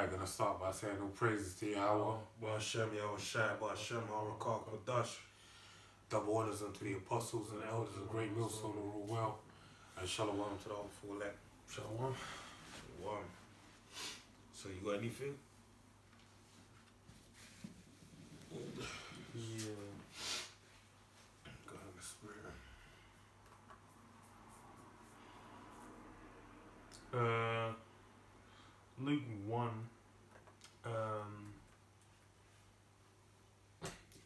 Alright, gonna start by saying all praises to Yahweh. Hashem, Yahushai, Hashem, Harakah, Kodash. Double honors unto the apostles and elders of Great Millstone who rule well. And shalom to the whole full elect. Shalom. Shalom. So you got anything? Yeah. Go ahead and spirit. Luke 1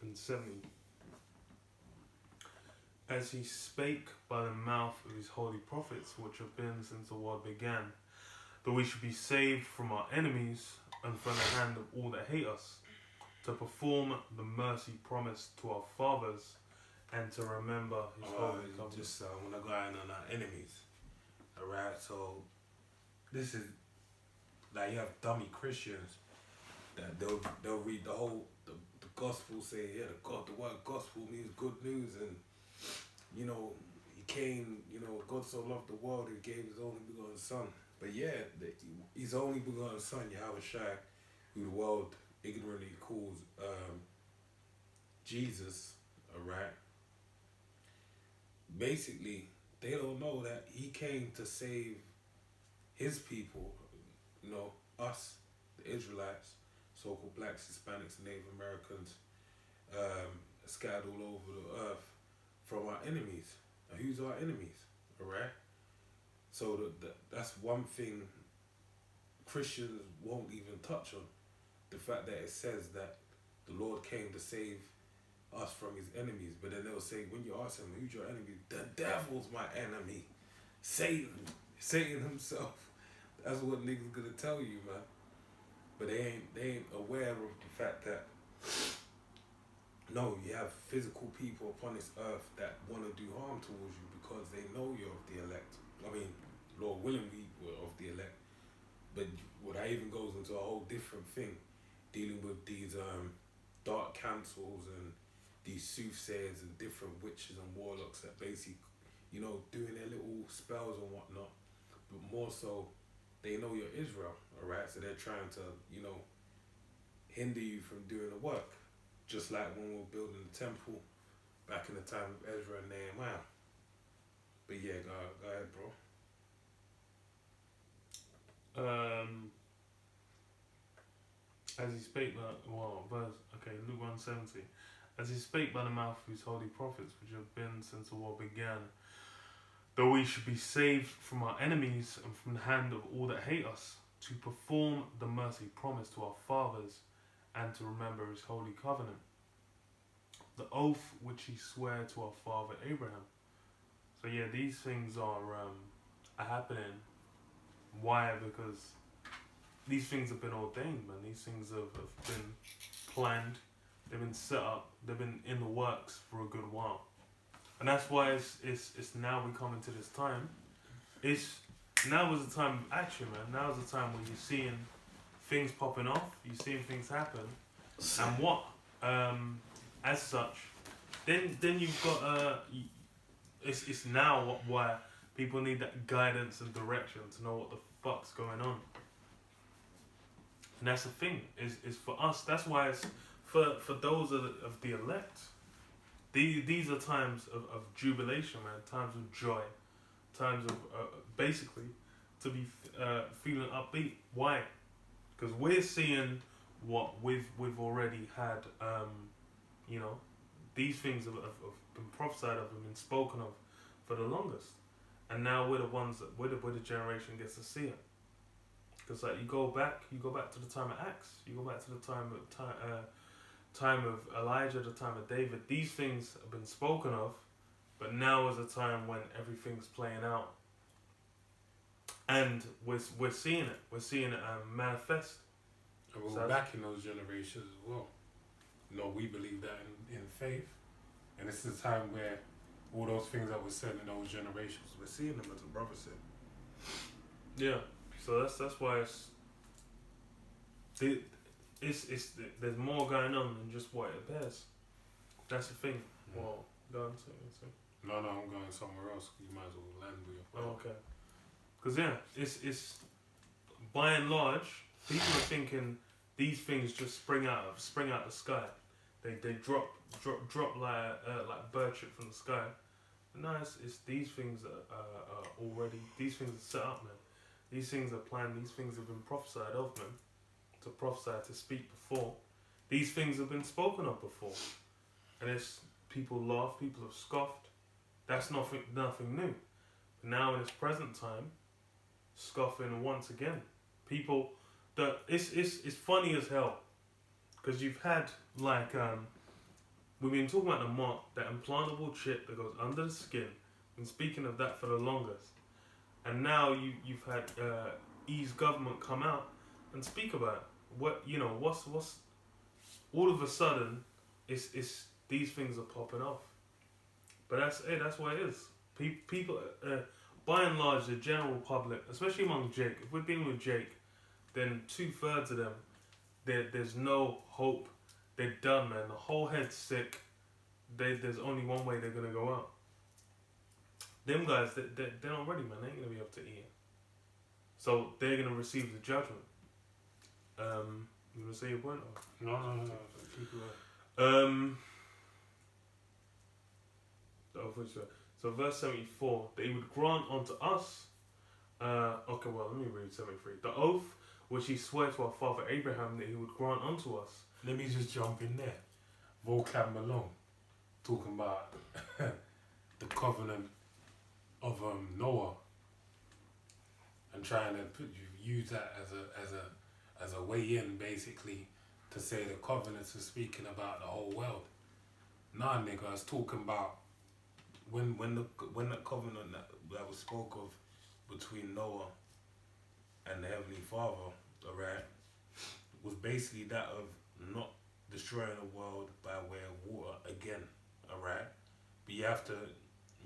and 70. As he spake by the mouth of his holy prophets, which have been since the world began, that we should be saved from our enemies and from the hand of all that hate us, to perform the mercy promised to our fathers, and to remember his holy covenant. Just when I go in on our enemies. Alright, so this is like you have dummy Christians that they'll read the whole the gospel, say the word gospel means good news, and he came, God so loved the world he gave his only begotten son. But his only begotten son, Yahushai, who the world ignorantly calls Jesus, alright? Basically, they don't know that he came to save his people, us, the Israelites, so-called blacks, Hispanics, Native Americans, scattered all over the earth, from our enemies. Now, who's our enemies? Alright? So that's one thing Christians won't even touch on. The fact that it says that the Lord came to save us from his enemies. But then they'll say, when you ask them, who's your enemy? The devil's my enemy. Satan himself. That's what niggas gonna tell you, man. But they ain't aware of the fact that no, you have physical people upon this earth that want to do harm towards you because they know you're of the elect. I mean, Lord willing, we're of the elect. But that even goes into a whole different thing, dealing with these dark councils and these soothsayers and different witches and warlocks that basically, doing their little spells and whatnot. But more so, they know you're Israel, alright? So they're trying to, hinder you from doing the work. Just like when we were building the temple back in the time of Ezra and Nehemiah. But yeah, go ahead, bro. As he spake Luke 1:70. As he spake by the mouth of his holy prophets, which have been since the world began, that we should be saved from our enemies and from the hand of all that hate us, to perform the mercy promised to our fathers, and to remember his holy covenant, the oath which he sware to our father Abraham. So yeah, these things are happening. Why? Because these things have been ordained, man. These things have been planned. They've been set up. They've been in the works for a good while. And that's why it's now we come into this time. Now is the time of action, man. Now is the time where you're seeing things popping off. You're seeing things happen. And what, as such, then you've got it's now why people need that guidance and direction to know what the fuck's going on. And that's the thing, is for us. That's why it's for those of the elect. These are times of jubilation, man. Times of joy. Times of basically to be feeling upbeat. Why? Because we're seeing what we've already had. These things have been prophesied of and been spoken of for the longest, and now we're the ones that we're the generation gets to see it. Because you go back to the time of Acts, you go back to the time of Elijah, the time of David. These things have been spoken of, but now is a time when everything's playing out, and we're seeing it. We're seeing it manifest. And we're back in those generations as well. We believe that in faith, and this is a time where all those things that were said in those generations, we're seeing them, as the brother said. Yeah. So that's why it's there's more going on than just what it appears. That's the thing. Well, go on to. No, I'm going somewhere else. You might as well land with your phone. Oh, okay. Because it's by and large, People are thinking these things just spring out the sky. They drop like bird shit from the sky. But no, it's these things are already, these things are set up, man. These things are planned. These things have been prophesied of, man. To prophesy, to speak before. These things have been spoken of before, and it's people laugh, people have scoffed. That's nothing new. But now in its present time, scoffing once again. People that it's funny as hell, because you've had like we've been talking about the mark, that implantable chip that goes under the skin. Been speaking of that for the longest, and now you've had E's government come out and speak about it. What's all of a sudden it's these things are popping off. But that's what it is. People, by and large, the general public, especially among Jake, if we're dealing with Jake, then 2/3 of them, there's no hope. They're done, man. The whole head's sick. There's only one way they're gonna go out. Them guys, they're not ready, man. They ain't gonna be able to eat. So they're gonna receive the judgment. You wanna say your point? Or? No. Keep it So verse 74, that he would grant unto us, okay, well, let me read 73. The oath which he swore to our father Abraham that he would grant unto us. Let me just jump in there. Vocab Malone talking about the covenant of Noah, and trying to use that as a way in, basically, to say the covenants are speaking about the whole world. Nah, nigga, I was talking about when the covenant that was spoke of between Noah and the Heavenly Father, alright, was basically that of not destroying the world by way of water again, alright? But you have to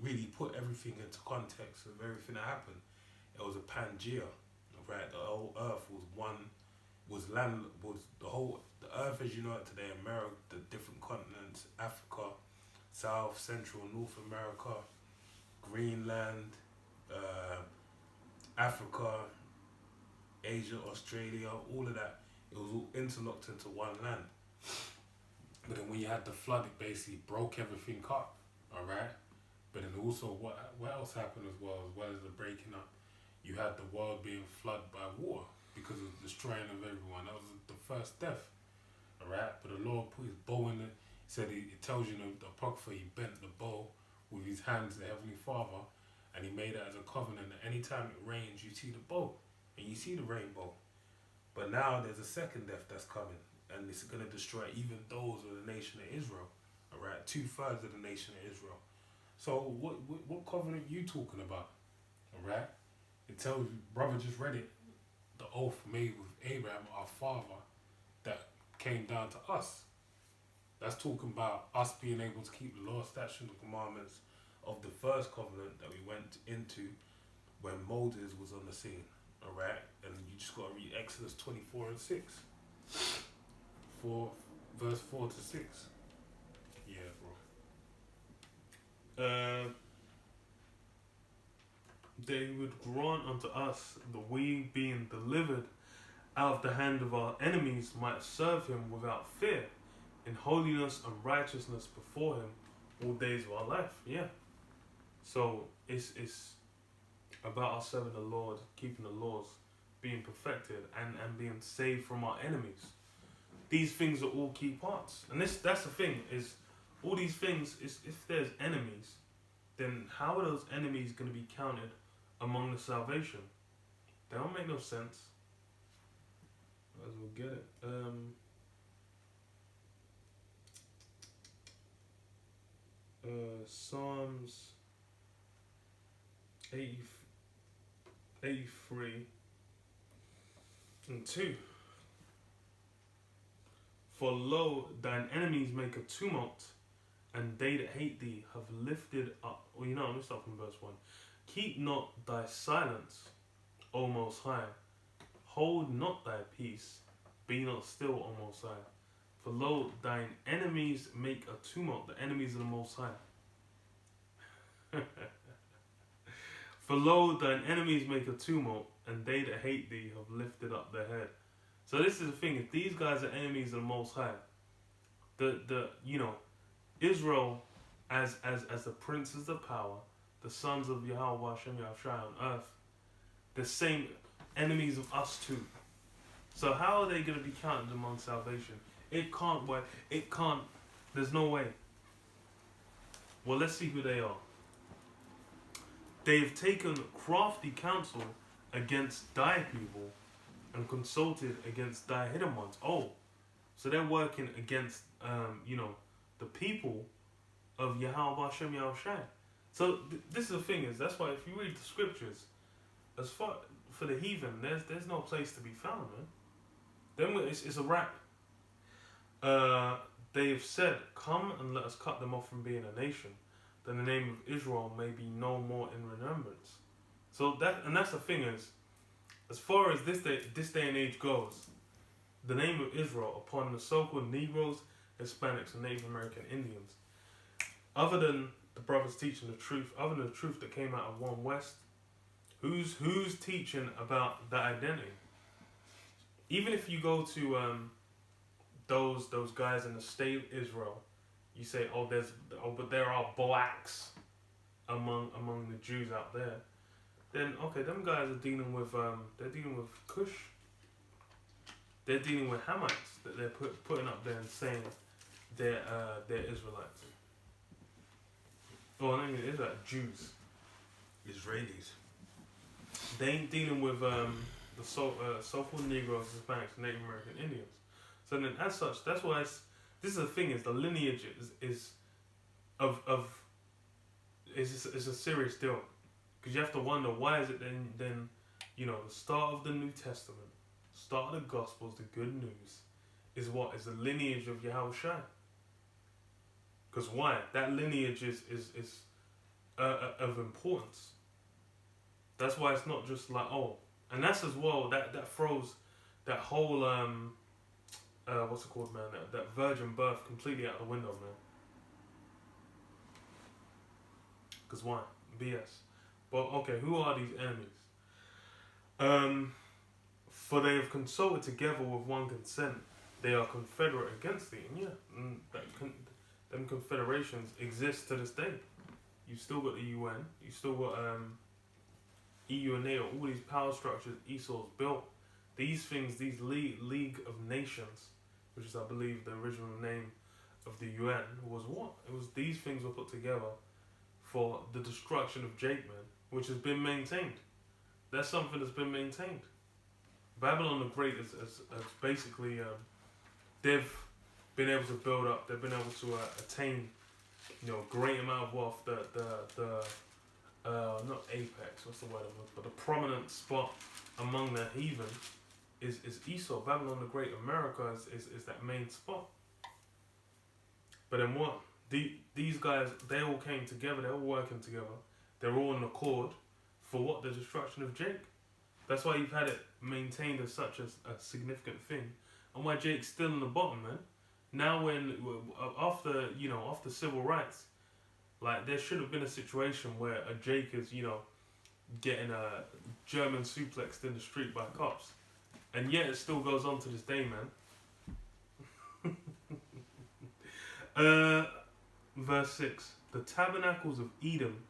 really put everything into context of everything that happened. It was a Pangea, right? The whole earth was one, the earth as you know it today, America, the different continents, Africa, South, Central, North America, Greenland, Africa, Asia, Australia, all of that, it was all interlocked into one land. But then when you had the flood, it basically broke everything up, alright? But then also, what else happened as well as the breaking up? You had the world being flooded by water because of the destroying of everyone. That was the first death, alright? But the Lord put his bow in it. He said, it tells you in the Apocrypha, he bent the bow with his hands, the Heavenly Father, and he made it as a covenant that anytime it rains, you see the bow and you see the rainbow. But now there's a second death that's coming, and it's going to destroy even those of the nation of Israel, alright? 2/3 of the nation of Israel. So what covenant you talking about, alright? It tells you, brother just read it, the oath made with Abraham, our father, that came down to us. That's talking about us being able to keep the law, statutes, and commandments of the first covenant that we went into when Moses was on the scene, alright? And you just got to read Exodus 24 and 6. Verse 4 to 6. Yeah, bro. They would grant unto us that we, being delivered out of the hand of our enemies, might serve him without fear, in holiness and righteousness before him all days of our life. Yeah. So it's about us serving the Lord, keeping the laws, being perfected, and being saved from our enemies. These things are all key parts. And that's the thing, is all these things, is if there's enemies, then how are those enemies going to be counted among the salvation? They don't make no sense. Might as well get it. Psalms 83 and 2. For lo, thine enemies make a tumult, and they that hate thee have lifted up. Well, let me start from verse 1. Keep not thy silence, O Most High. Hold not thy peace. Be not still, O Most High. For lo, thine enemies make a tumult. The enemies of the Most High. For lo, thine enemies make a tumult, and they that hate thee have lifted up their head. So this is the thing: if these guys are enemies of the Most High, the Israel as the princes of power, the sons of Yahweh Hashem Yahushua on earth, the same enemies of us too. So how are they going to be counted among salvation? It can't work. It can't. There's no way. Well, let's see who they are. They have taken crafty counsel against thy people and consulted against thy hidden ones. Oh, so they're working against, the people of Yahweh Hashem Yahushua. So this is the thing is, that's why if you read the scriptures, as far for the heathen, there's no place to be found, man. Then it's a wrap. They have said, "Come and let us cut them off from being a nation, that the name of Israel may be no more in remembrance." So that's the thing is, as far as this day and age goes, the name of Israel upon the so-called Negroes, Hispanics, and Native American Indians, other than the brothers teaching the truth, other than the truth that came out of One West, who's teaching about that identity? Even if you go to those guys in the state of Israel, you say, but there are blacks among the Jews out there. Then okay, them guys are dealing with Cush. They're dealing with Hamites that they're putting up there and saying they're Israelites. Oh, I mean, is that Jews? Israelis. They ain't dealing with the so-called Negroes, Hispanics, Native American Indians. So then, as such, that's why this is the thing is the lineage is a serious deal, because you have to wonder why is it then the start of the New Testament, start of the Gospels, the good news, is the lineage of Yahushua. Because why? That lineage is of importance. That's why it's not just like, and that's as well, that throws that whole, what's it called, man? That virgin birth completely out the window, man. Because why? BS. But okay, who are these enemies? For they have consulted together with one consent. They are confederate against thee. And them confederations exist to this day. You still got the UN. You still got EU and NATO. All these power structures Esau's built. These things, these League of Nations, which is I believe the original name of the UN, was what? It was these things were put together for the destruction of Jacob, which has been maintained. That's something that's been maintained. Babylon the Great is basically they've been able to build up. They've been able to attain, great amount of wealth. The not apex. What's the word? But the prominent spot among the heathen is Esau. Babylon the Great. America is that main spot. But then what? These guys, they all came together. They're all working together. They're all in accord for what? The destruction of Jake. That's why you've had it maintained as such a significant thing, and why Jake's still in the bottom, man. Now after civil rights, like there should have been a situation where a Jake is, getting a German suplexed in the street by cops, and yet it still goes on to this day, man. Verse 6: the tabernacles of Edom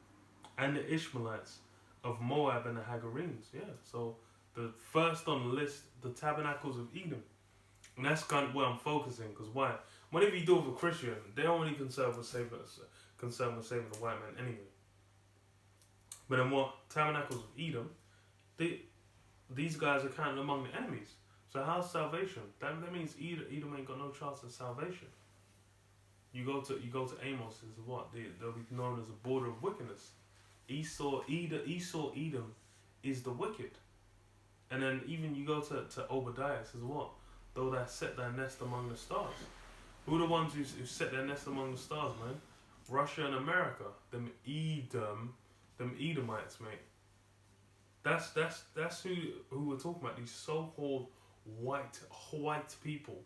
and the Ishmaelites of Moab and the Hagarenes. Yeah, so the first on the list, the tabernacles of Edom. And that's kind of where I'm focusing, because why? Whenever you deal with a Christian, they're only concerned with saving the white man anyway. But then what? Tabernacles of Edom, these guys are counted among the enemies. So how's salvation? That means Edom ain't got no chance of salvation. You go to Amos, is what? They'll be known as a border of wickedness. Esau, Edom is the wicked. And then even you go to Obadiah, it says what? Though thou set thy nest among the stars. Who are the ones who set their nest among the stars, man? Russia and America. Them Edomites, mate. That's who we're talking about. These so-called white people.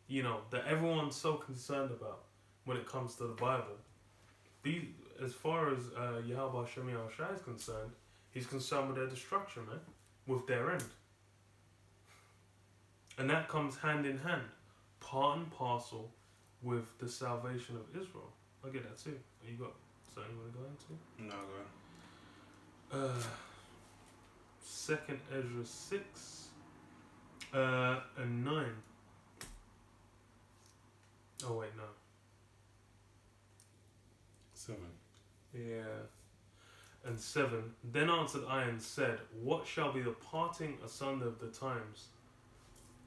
That everyone's so concerned about when it comes to the Bible. As far as Yahweh Hashem Yahushua is concerned, he's concerned with their destruction, man. With their end. And that comes hand in hand, part and parcel with the salvation of Israel. I get that too. You got something you want to go into? No, go ahead. Second Ezra 6 and 9. Oh wait, no. 7. Yeah. And 7. Then answered I and said, what shall be the parting asunder of the times?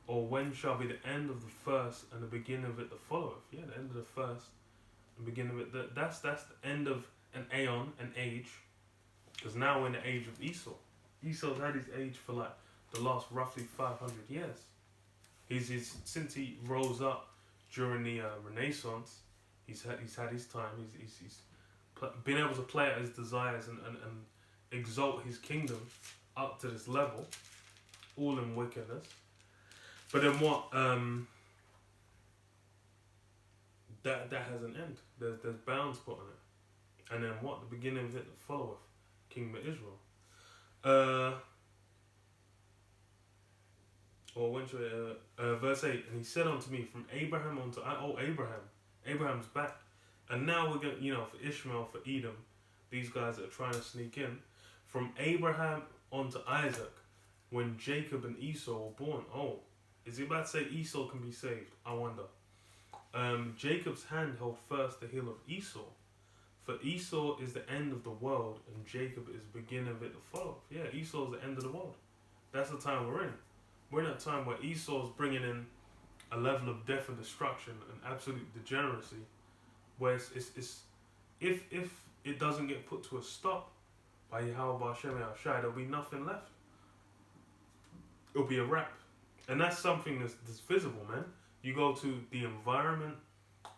Or when shall be the end of the first and the beginning of it that followeth? Yeah, the end of the first and beginning of it. That's the end of an aeon, an age. Because now we're in the age of Esau. Esau's had his age for like the last roughly 500 years. He's since he rose up during the Renaissance, he's had his time. He's been able to play at his desires and exalt his kingdom up to this level, all in wickedness. But then what? That has an end. There's bounds put on it, and then what? The beginning of it that followeth, Kingdom of Israel. Or when should verse 8, and he said unto me, from Abraham unto Abraham's back, and now we're going, for Ishmael, for Edom, these guys that are trying to sneak in, from Abraham unto Isaac, when Jacob and Esau were born. Oh, is he about to say Esau can be saved? I wonder. Jacob's hand held first the heel of Esau, for Esau is the end of the world, and Jacob is the beginning of it that followeth. Yeah, Esau is the end of the world. That's the time we're in. We're in a time where Esau's bringing in a level of death and destruction and absolute degeneracy, where it's if it doesn't get put to a stop by Yahweh Hashem Shai, there'll be nothing left. It'll be a wrap. And that's something that's visible, man. You go to the environment,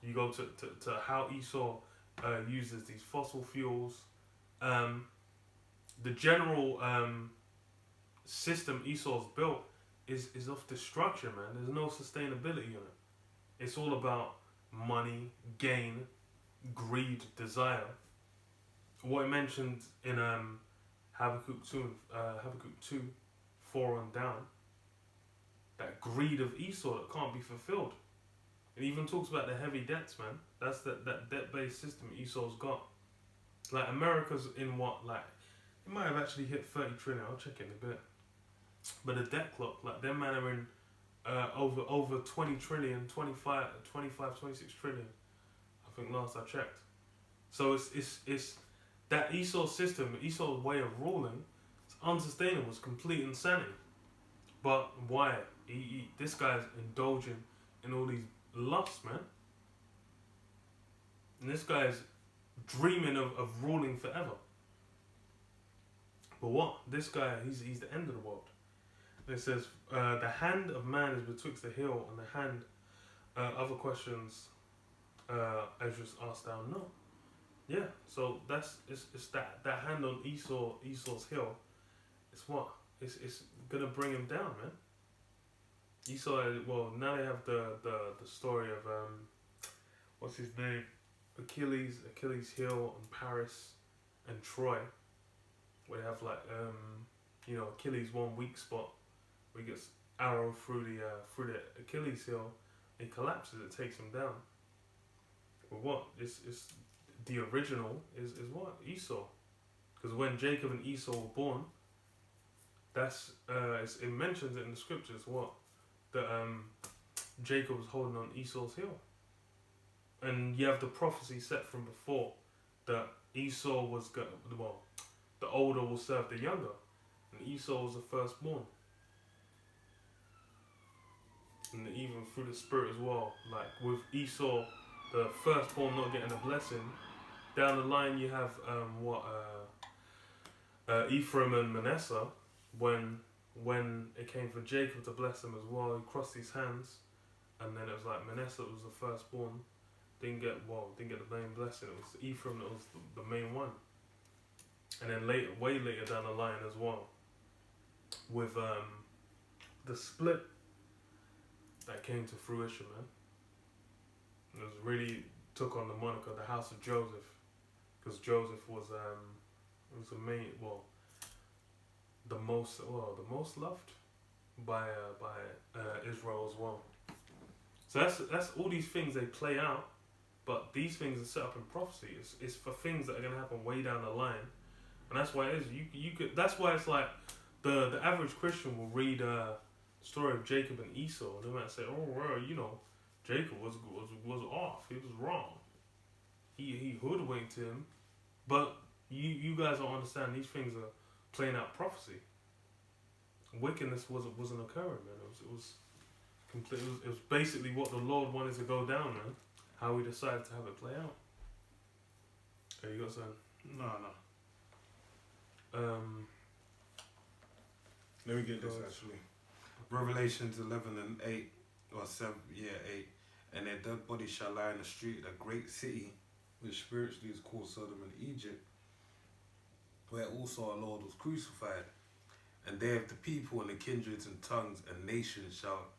you go to how Esau uses these fossil fuels. The general system Esau's built is of destruction, man. There's no sustainability in it. It's all about money, gain, greed, desire. What I mentioned in Habakkuk 2, 4 on down, that greed of Esau that can't be fulfilled. It even talks about the heavy debts, man. That's that debt-based system Esau's got. Like, America's in what, like, it might have actually hit 30 trillion, I'll check it in a bit. But the debt clock, like, them man are in over 20 trillion, 25, 26 trillion, I think last I checked. So it's that Esau system, Esau's way of ruling, it's unsustainable, it's complete insanity. But why? This guy's indulging in all these lusts, man. And this guy's dreaming of ruling forever. But what? This guy, he's the end of the world. And it says, the hand of man is betwixt the heel and the hand. Other questions, Ezra asked down, no. Yeah, so it's that hand on Esau's heel. It's what? It's gonna bring him down, man. Esau, well, now they have the story of what's his name? Achilles heel and Paris and Troy. Where they have like Achilles one weak spot where he gets arrow through the Achilles heel, it collapses, it takes him down. But what? It's the original is what? Esau. Because when Jacob and Esau were born, that's it mentions it in the scriptures what? That Jacob was holding on Esau's heel. And you have the prophecy set from before that Esau was the older will serve the younger, and Esau was the firstborn. And even through the spirit as well, like with Esau, the firstborn not getting a blessing, down the line you have Ephraim and Manasseh, when it came for Jacob to bless them as well, he crossed his hands, and then it was like Manasseh was the firstborn, didn't get the main blessing. It was Ephraim that was the main one. And then way later down the line as well, with the split that came to fruition, man. It was really took on the moniker the House of Joseph, because Joseph was the main, the most loved. by Israel as well. So that's all these things they play out, but these things are set up in prophecy. It's for things that are gonna happen way down the line, and that's why it is. You could. That's why it's like the average Christian will read a story of Jacob and Esau, and they might say, "Oh well, Jacob was off. He was wrong. He hoodwinked him," but you guys don't understand. These things are playing out prophecy. Wickedness wasn't occurring, man. It was complete. It was basically what the Lord wanted to go down, man. How we decided to have it play out. Okay, you got something? No. Let me get this actually. Revelations 11 and 8, or 7, 8. And their dead bodies shall lie in the street, a great city, which spiritually is called Sodom and Egypt, where also our Lord was crucified. And there the people and the kindreds and tongues and nations shall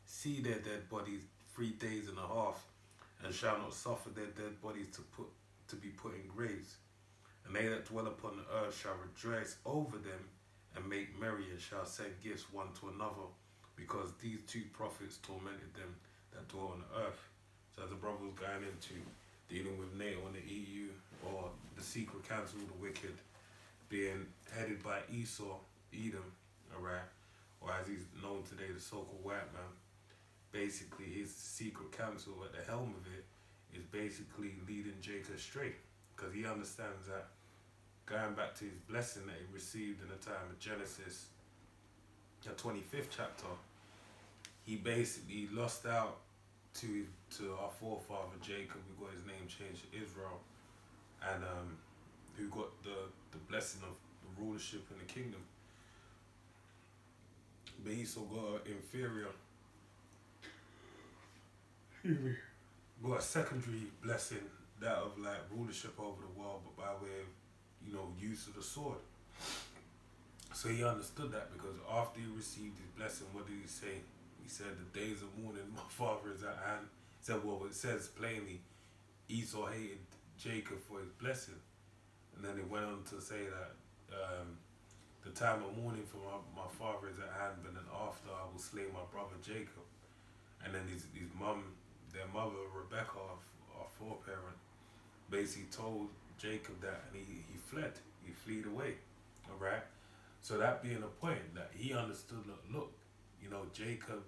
see their dead bodies 3 days and a half, and shall not suffer their dead bodies to be put in graves. And they that dwell upon the earth shall rejoice over them, and make merry, and shall send gifts one to another, because these 2 prophets tormented them that dwell on the earth. So as the brother was going into dealing with NATO and the EU, or the secret council of the wicked, being headed by Esau, Edom, alright, or as he's known today, the so-called white man. Basically, his secret council at the helm of it is basically leading Jacob astray, because he understands that going back to his blessing that he received in the time of Genesis, the 25th chapter, he basically lost out to our forefather Jacob, who got his name changed to Israel, and who got the blessing of the rulership in the kingdom. But Esau got an inferior, got a secondary blessing, that of like rulership over the world, but by way of use of the sword. So he understood that, because after he received his blessing, what did he say? He said, "The days of mourning my father is at hand." He said, well, it says plainly, Esau hated Jacob for his blessing. And then he went on to say that the time of mourning for my father is at hand, but then after I will slay my brother Jacob. And then his mum, their mother, Rebecca, our foreparent, basically told Jacob that, and he fled. He fled away. Alright? So that being a point that he understood, look, Jacob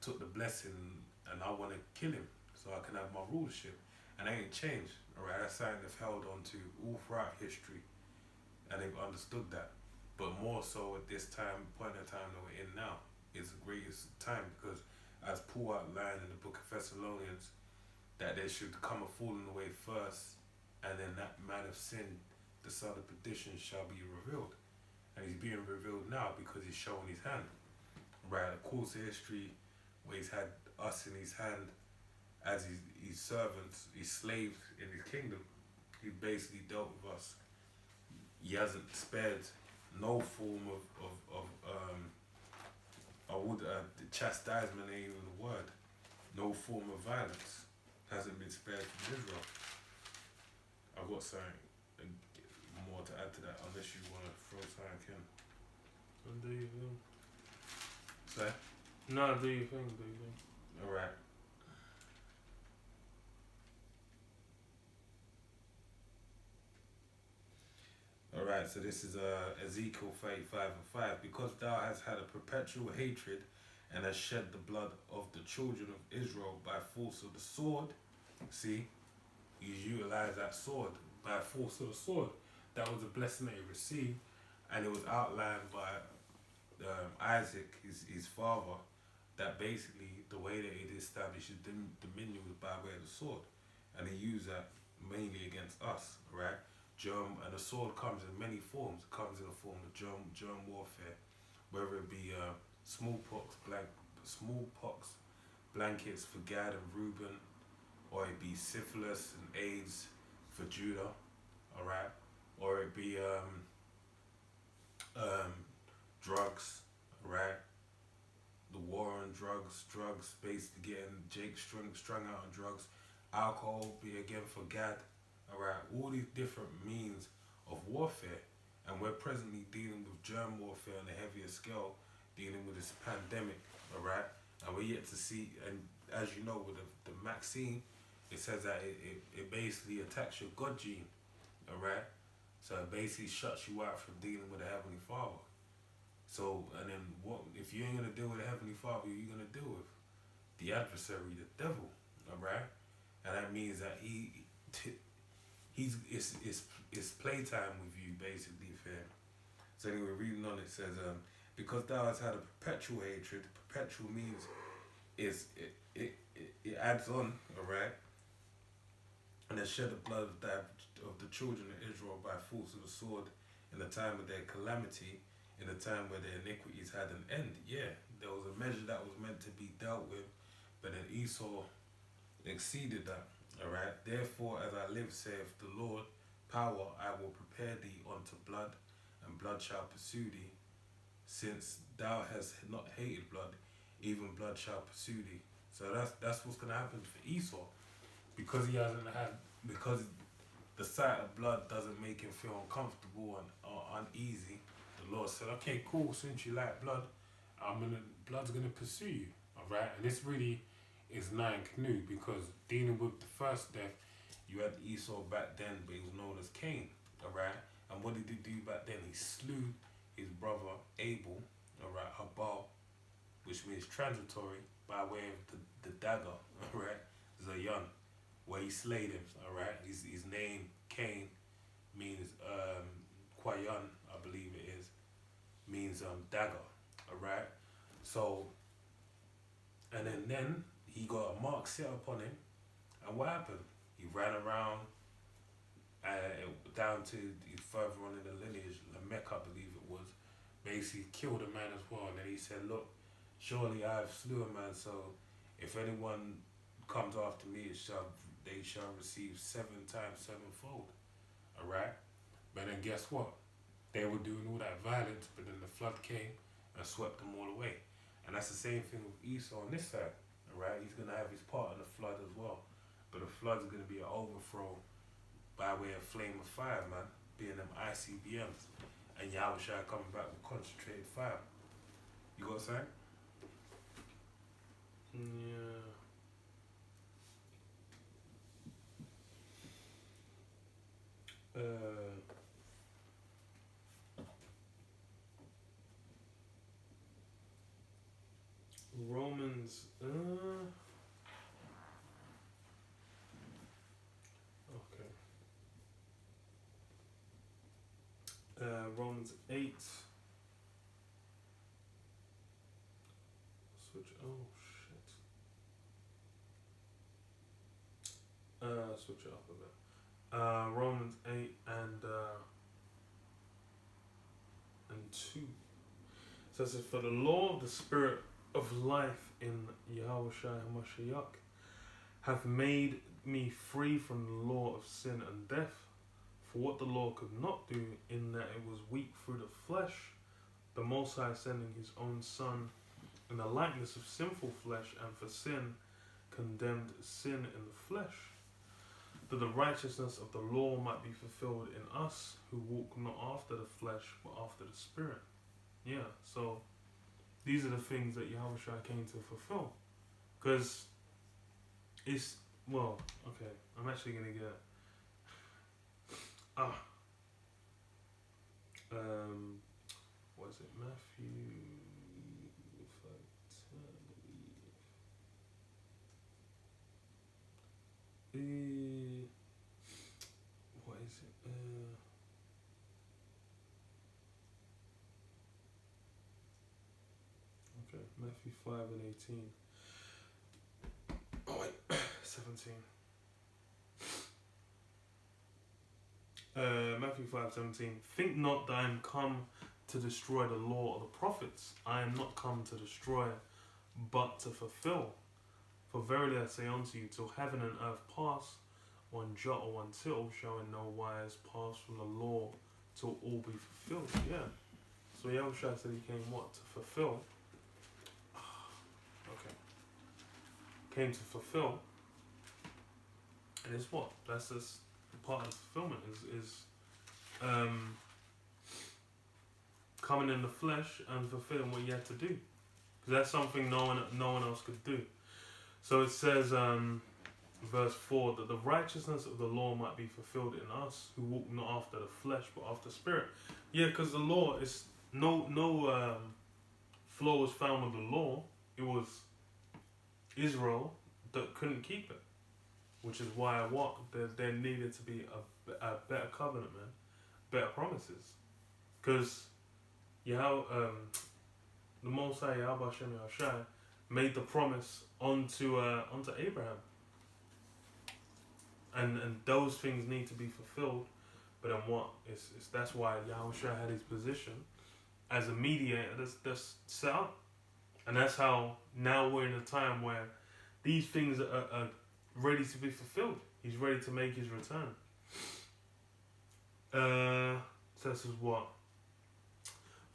took the blessing and I want to kill him so I can have my rulership. And they ain't changed. Alright? That's something they've held on to all throughout history. And they've understood that. But more so at this point in time that we're in now, is the greatest time, because as Paul outlined in the book of Thessalonians, that there should come a falling away first, and then that man of sin, the son of perdition, shall be revealed. And he's being revealed now because he's showing his hand. Right, of course, of history where he's had us in his hand as his servants, his slaves in his kingdom. He basically dealt with us. He hasn't spared no form of chastisement ain't even the word. No form of violence hasn't been spared from Israel. I've got something more to add to that, unless you want to throw something in. And do you think? Say? No, do you think? Alright. Alright, so this is Ezekiel 35:5. Because thou hast had a perpetual hatred and hast shed the blood of the children of Israel by force of the sword. See, you utilize that sword by force of the sword. That was a blessing that he received, and it was outlined by Isaac, his father, that basically the way that he established his dominion was by way of the sword, and he used that mainly against us, right? And the sword comes in many forms. It comes in the form of germ warfare, whether it be smallpox blankets for Gad and Reuben, or it be syphilis and AIDS for Judah, alright, or it be drugs, right? The war on drugs, basically getting Jake strung out on drugs, alcohol be again for Gad, alright, all these different means of warfare, and we're presently dealing with germ warfare on a heavier scale dealing with this pandemic, all right? And we're yet to see, and as you know, with the vaccine, it says that it basically attacks your God gene, all right? So it basically shuts you out from dealing with the Heavenly Father. So, and then what, if you ain't going to deal with the Heavenly Father, who you going to deal with? The adversary, the devil, all right? And that means that it's playtime with you, basically, fam. So anyway, reading on, it says, because thou hast had a perpetual hatred. Perpetual means it adds on, all right? And has shed the blood of the children of Israel by force of the sword in the time of their calamity, in the time where their iniquities had an end. Yeah, there was a measure that was meant to be dealt with, but then Esau exceeded that. Alright, therefore, as I live, saith the Lord, power, I will prepare thee unto blood, and blood shall pursue thee. Since thou hast not hated blood, even blood shall pursue thee. So that's what's gonna happen for Esau, because he hasn't had, because the sight of blood doesn't make him feel uncomfortable and uneasy. The Lord said, okay, cool, since you like blood, blood's gonna pursue you. Alright, and this really is nine canoe, because dealing with the first death, you had Esau back then, but he was known as Cain. Alright, and what did he do back then? He slew his brother Abel, alright, Habal, which means transitory, by way of the dagger, alright, Zayan, where he slayed him, alright. His name, Cain, means Kwayan, I believe it is, means dagger, alright. So, and then he got a mark set upon him, and what happened? He ran around down to further on in the lineage, Lamech, I believe it was, basically killed a man as well. And then he said, look, surely I have slew a man, so if anyone comes after me, they shall receive 7 times sevenfold. Alright? But then guess what? They were doing all that violence, but then the flood came and swept them all away. And that's the same thing with Esau on this side. Alright? He's going to have his part in the flood as well. But the flood is going to be an overthrow by way of flame of fire, man. Being them ICBMs. And Yahushua coming back with concentrated fire. You got something? Yeah. Romans. Okay. Romans 8. Switch. Oh shit. Switch it up a bit. Romans 8 and 2. So it says, for the law of the Spirit of life in Yahushua HaMashiach hath made me free from the law of sin and death. For what the law could not do, in that it was weak through the flesh, the Most High sending his own Son in the likeness of sinful flesh, and for sin condemned sin in the flesh, that the righteousness of the law might be fulfilled in us who walk not after the flesh but after the Spirit. Yeah, so these are the things that Yahushua came to fulfill. Because it's, well, okay, I'm actually going to get, what is it, Matthew 5:10. What is it? Okay, Matthew 5:18. Oh wait, 17. Matthew 5:17. Think not that I am come to destroy the law or the prophets. I am not come to destroy, but to fulfill. For verily I say unto you, till heaven and earth pass, one jot or one tittle shall in no wise pass from the law till all be fulfilled. Yeah. So Yahushua said he came what? To fulfill. Okay. Came to fulfill. And it's what? That's just part of the fulfillment is coming coming in the flesh and fulfilling what he had to do, because that's something no one else could do. So it says, verse 4, that the righteousness of the law might be fulfilled in us who walk not after the flesh but after the spirit. Yeah, because the law is no flaw was found with the law. It was Israel that couldn't keep it, which is why there needed to be a better covenant, man, better promises, because the Most High Yahweh Hashem Yahushai made the promise onto Abraham, and those things need to be fulfilled. But then what? It's that's why Yahushua had his position as a mediator that's set up, and that's how now we're in a time where these things are ready to be fulfilled. He's ready to make his return. Says what?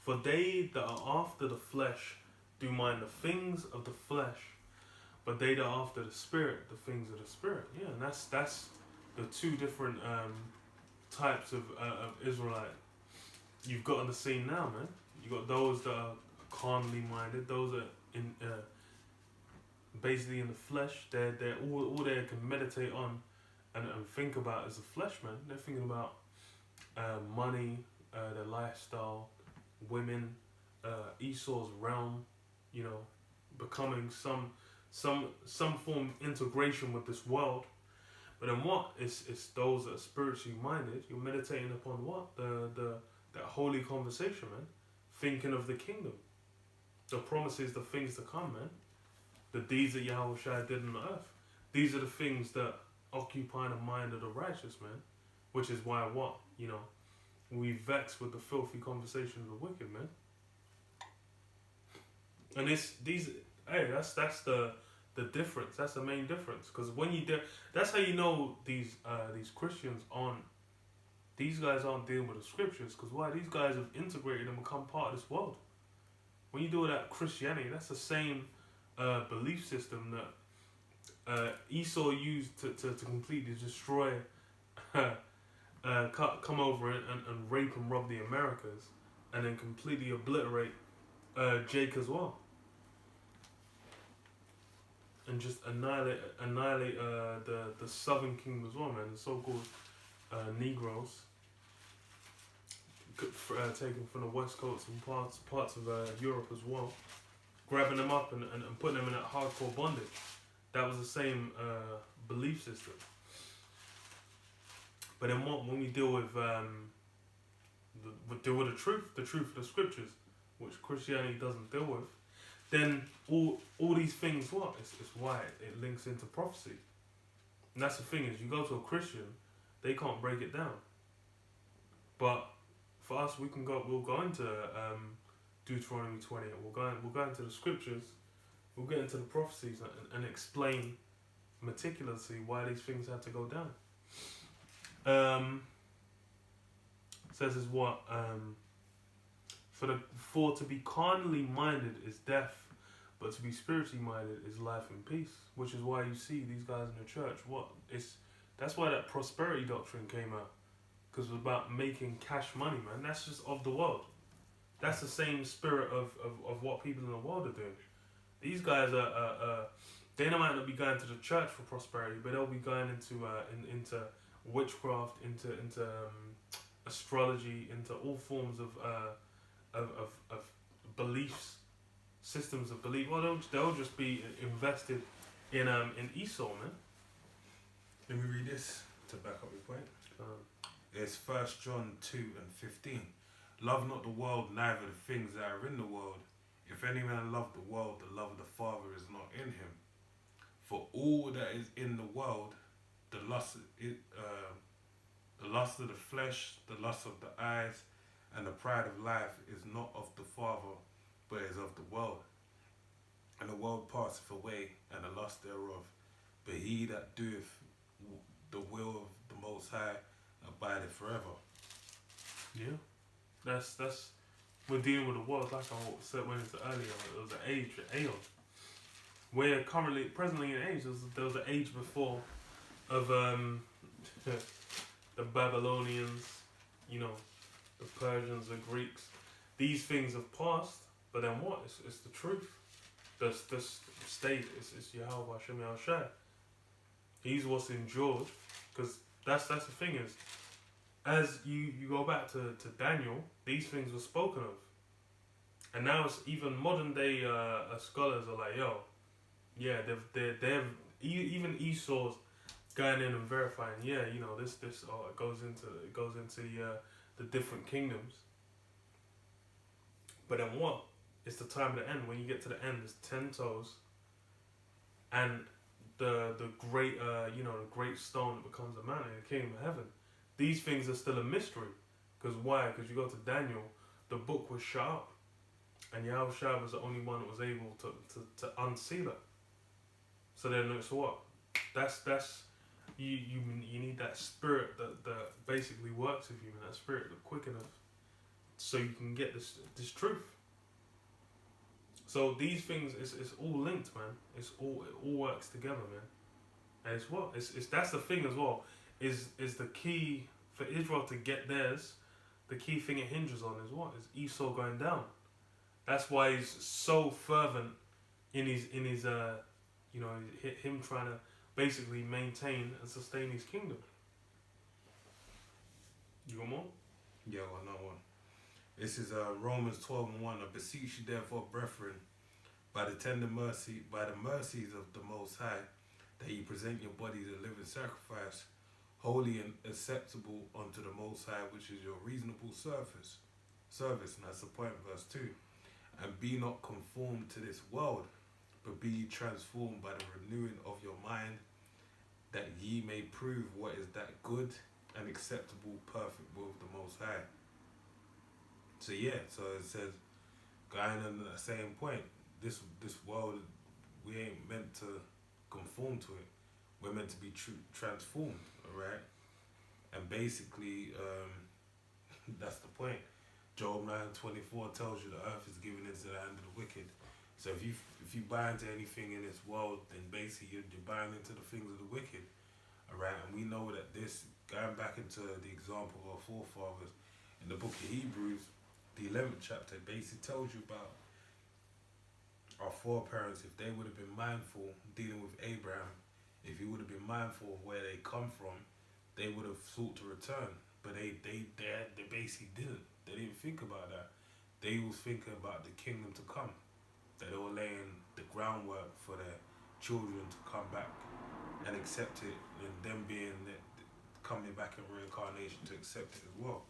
For they that are after the flesh do mind the things of the flesh, but they that are after the spirit, the things of the spirit. Yeah, and that's the two different types of Israelite you've got on the scene now, man. You got those that are carnally minded, those that in basically in the flesh. They're all they can meditate on and think about is the flesh, man. They're thinking about money, their lifestyle, women, Esau's realm, you know, becoming some form of integration with this world. But then what? It's those that are spiritually minded. You're meditating upon what? That holy conversation, man. Thinking of the kingdom. The promises, the things to come, man. The deeds that Yahushua did on the earth. These are the things that occupy the mind of the righteous, man. Which is why what? You know, we vex with the filthy conversation of the wicked, man. And that's the difference. That's the main difference. Because when you do, that's how you know these Christians these guys aren't dealing with the scriptures. Because why? These guys have integrated and become part of this world. When you do that Christianity, that's the same belief system that Esau used to completely destroy, come over and rape and rob the Americas, and then completely obliterate Jake as well. And just annihilate the southern kingdom as well, man. The so-called Negroes, taken from the west coast and parts of Europe as well, grabbing them up and putting them in that hardcore bondage. That was the same belief system. But then what? When we deal with the truth of the scriptures, which Christianity doesn't deal with, then all these things, what? It's why it links into prophecy. And that's the thing, is you go to a Christian, they can't break it down. But for us, we'll go into Deuteronomy 20, and we'll go into the scriptures, we'll get into the prophecies and explain meticulously why these things had to go down. Says is what? For to be carnally minded is death, but to be spiritually minded is life and peace. Which is why you see these guys in the church. That's why that prosperity doctrine came out, because it was about making cash money, man. That's just of the world. That's the same spirit of what people in the world are doing. These guys they might not be going to the church for prosperity, but they'll be going into witchcraft, into astrology, into all forms of beliefs, systems of belief. Well, they'll just be invested in Esau, man. Let me read this to back up your point. It's 1 John 2 and 15. Love not the world, neither the things that are in the world. If any man love the world, the love of the Father is not in him. For all that is in the world, the lust of the flesh, the lust of the eyes, and the pride of life is not of the Father, but is of the world. And the world passeth away, and the lust thereof. But he that doeth the will of the Most High abideth forever. Yeah, that's we're dealing with the world, like I said when it's earlier. It was an aeon. We're presently in an age. There was an age before of the Babylonians, you know, the Persians, the Greeks. these things have passed, but then what? It's the truth. This state is Yahweh Hashem Yahushai. He's what's endured, because that's the thing is, as you go back to Daniel, these things were spoken of, and now it's even modern day scholars are like, yo, yeah, they've even Esau's going in and verifying, yeah, you know, this it goes into the different kingdoms. But then what? It's the time of the end. When you get to the end, there's 10 toes, and the great the great stone that becomes a man in the kingdom of heaven. These things are still a mystery. Because why? Because you go to Daniel, the book was shut up, and Yahushua was the only one that was able to unseal it. So then it's what? That's you need that spirit that basically works with you, and that spirit that quickeneth, so you can get this truth. So these things, it's all linked, man. It all works together, man. And it's what? It's that's the thing as well. Is the key for Israel to get theirs? The key thing it hinges on is what? Is Esau going down. That's why he's so fervent in his him trying to basically maintain and sustain his kingdom. You got more? Yeah, well, another one. This is Romans 12:1. I beseech you therefore, brethren, by the mercies of the Most High, that you present your bodies a living sacrifice, holy and acceptable unto the Most High, which is your reasonable service. And that's the point, verse 2. And be not conformed to this world, but be ye transformed by the renewing of your mind, that ye may prove what is that good and acceptable, perfect will of the Most High. So yeah, so it says, going on the same point, this world, we ain't meant to conform to it. We're meant to be transformed, alright? And basically, that's the point. Job 9:24 tells you the earth is given into the hand of the wicked. So if you buy into anything in this world, then basically you're buying into the things of the wicked, alright? And we know that this, going back into the example of our forefathers, in the book of Hebrews, the 11th chapter, basically tells you about our foreparents. If they would have been mindful dealing with Abraham, if he would have been mindful of where they come from, they would have sought to return. But they basically didn't. They didn't think about that. They was thinking about the kingdom to come. That they were laying the groundwork for their children to come back and accept it, and them being coming back in reincarnation to accept it as well.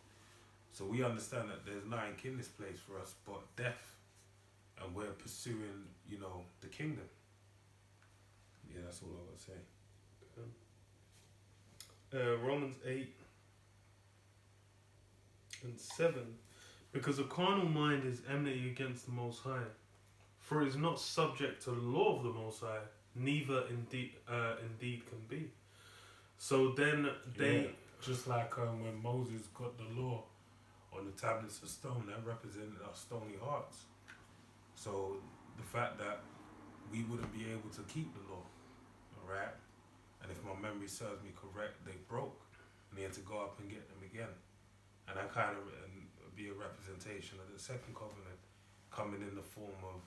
So we understand that there's nothing in this place for us but death, and we're pursuing, the kingdom. Yeah, that's all I would say. Romans 8:7, because the carnal mind is enmity against the Most High, for it is not subject to the law of the Most High, neither indeed can be. So then they just like when Moses got the law on the tablets of stone, that represented our stony hearts. So the fact that we wouldn't be able to keep the law, alright? And if my memory serves me correct, they broke and they had to go up and get them again. And that kind of be a representation of the second covenant coming in the form of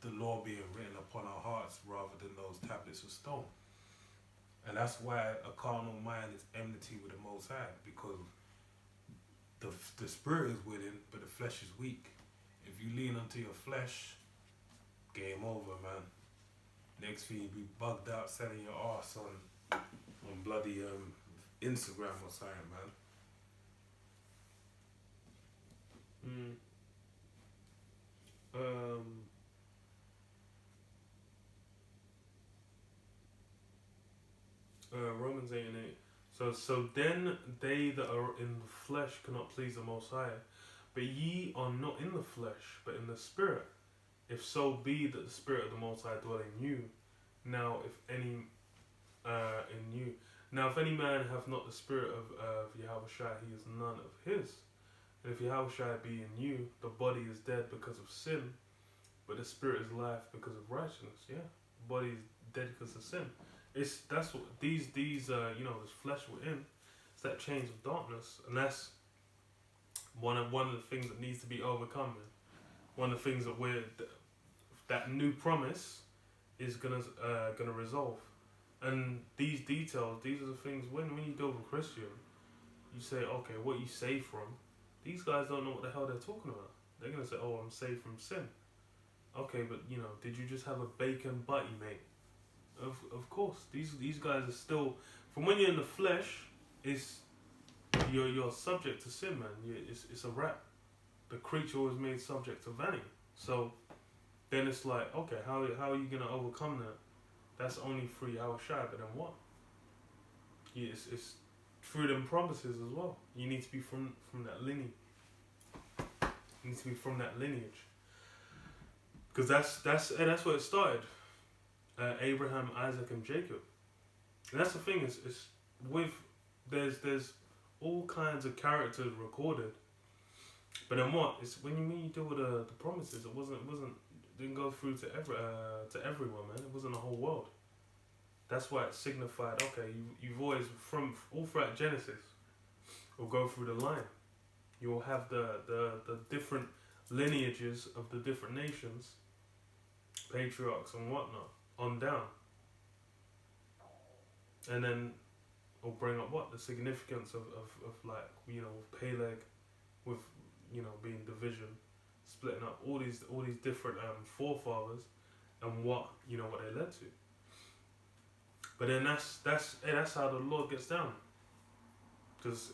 the law being written upon our hearts rather than those tablets of stone. And that's why a carnal mind is enmity with the Most High, because the spirit is willing, but the flesh is weak. If you lean onto your flesh, game over, man. Next thing you be bugged out selling your arse on bloody Instagram or something, man. Romans 8:8. So then they that are in the flesh cannot please the Most High, but ye are not in the flesh, but in the Spirit. If so be that the Spirit of the Most High dwell in you. Now, if any man have not the Spirit of Yahushua, he is none of his. And if Yahushua be in you, the body is dead because of sin, but the Spirit is life because of righteousness. Yeah, the body is dead because of sin. That's what these this flesh we're in. It's that chains of darkness, and one of the things that needs to be overcome. Man. One of the things that that new promise is gonna resolve. And these details, these are the things when you deal with a Christian, you say, okay, what you saved from? These guys don't know what the hell they're talking about. They're gonna say, oh, I'm saved from sin. Okay, but did you just have a bacon butty, mate? Of course, these guys are still, from when you're in the flesh, you're subject to sin, man. It's a wrap. The creature was made subject to vanity. So then it's like, okay, how are you gonna overcome that? That's only through Yahushua, but then what? It's through them promises as well. You need to be from that lineage. You need to be from that lineage. Because that's where it started. Abraham, Isaac, and Jacob. And that's the thing. It's with there's all kinds of characters recorded. But then what? It's when you deal with the promises. It didn't go through to everyone, man. It wasn't the whole world. That's why it signified. Okay, you've always from all throughout Genesis, will go through the line. You will have the different lineages of the different nations, patriarchs and whatnot, on down. And then we'll bring up what? The significance of like, Peleg, with, being division, splitting up all these different forefathers and what they led to. But then that's how the Lord gets down. Because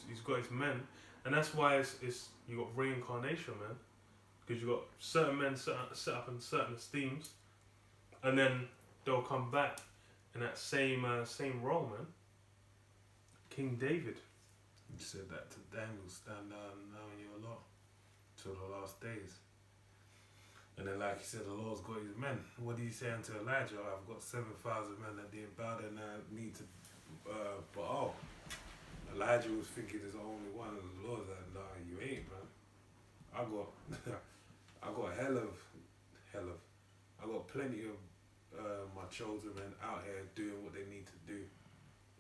he's got his men. And that's why it's you got reincarnation, man. Because you got certain men set up in certain esteems, and then they'll come back in that same role, man. King David. You said that to Daniel, stand down now in your lot till the last days. And then, like you said, the Lord's got his men. What did he say unto Elijah? I've got 7,000 men that didn't bow their knee to Baal. Elijah was thinking there's only one, and the Lord's like, nah, you ain't, man. I got I got plenty of my chosen men out here doing what they need to do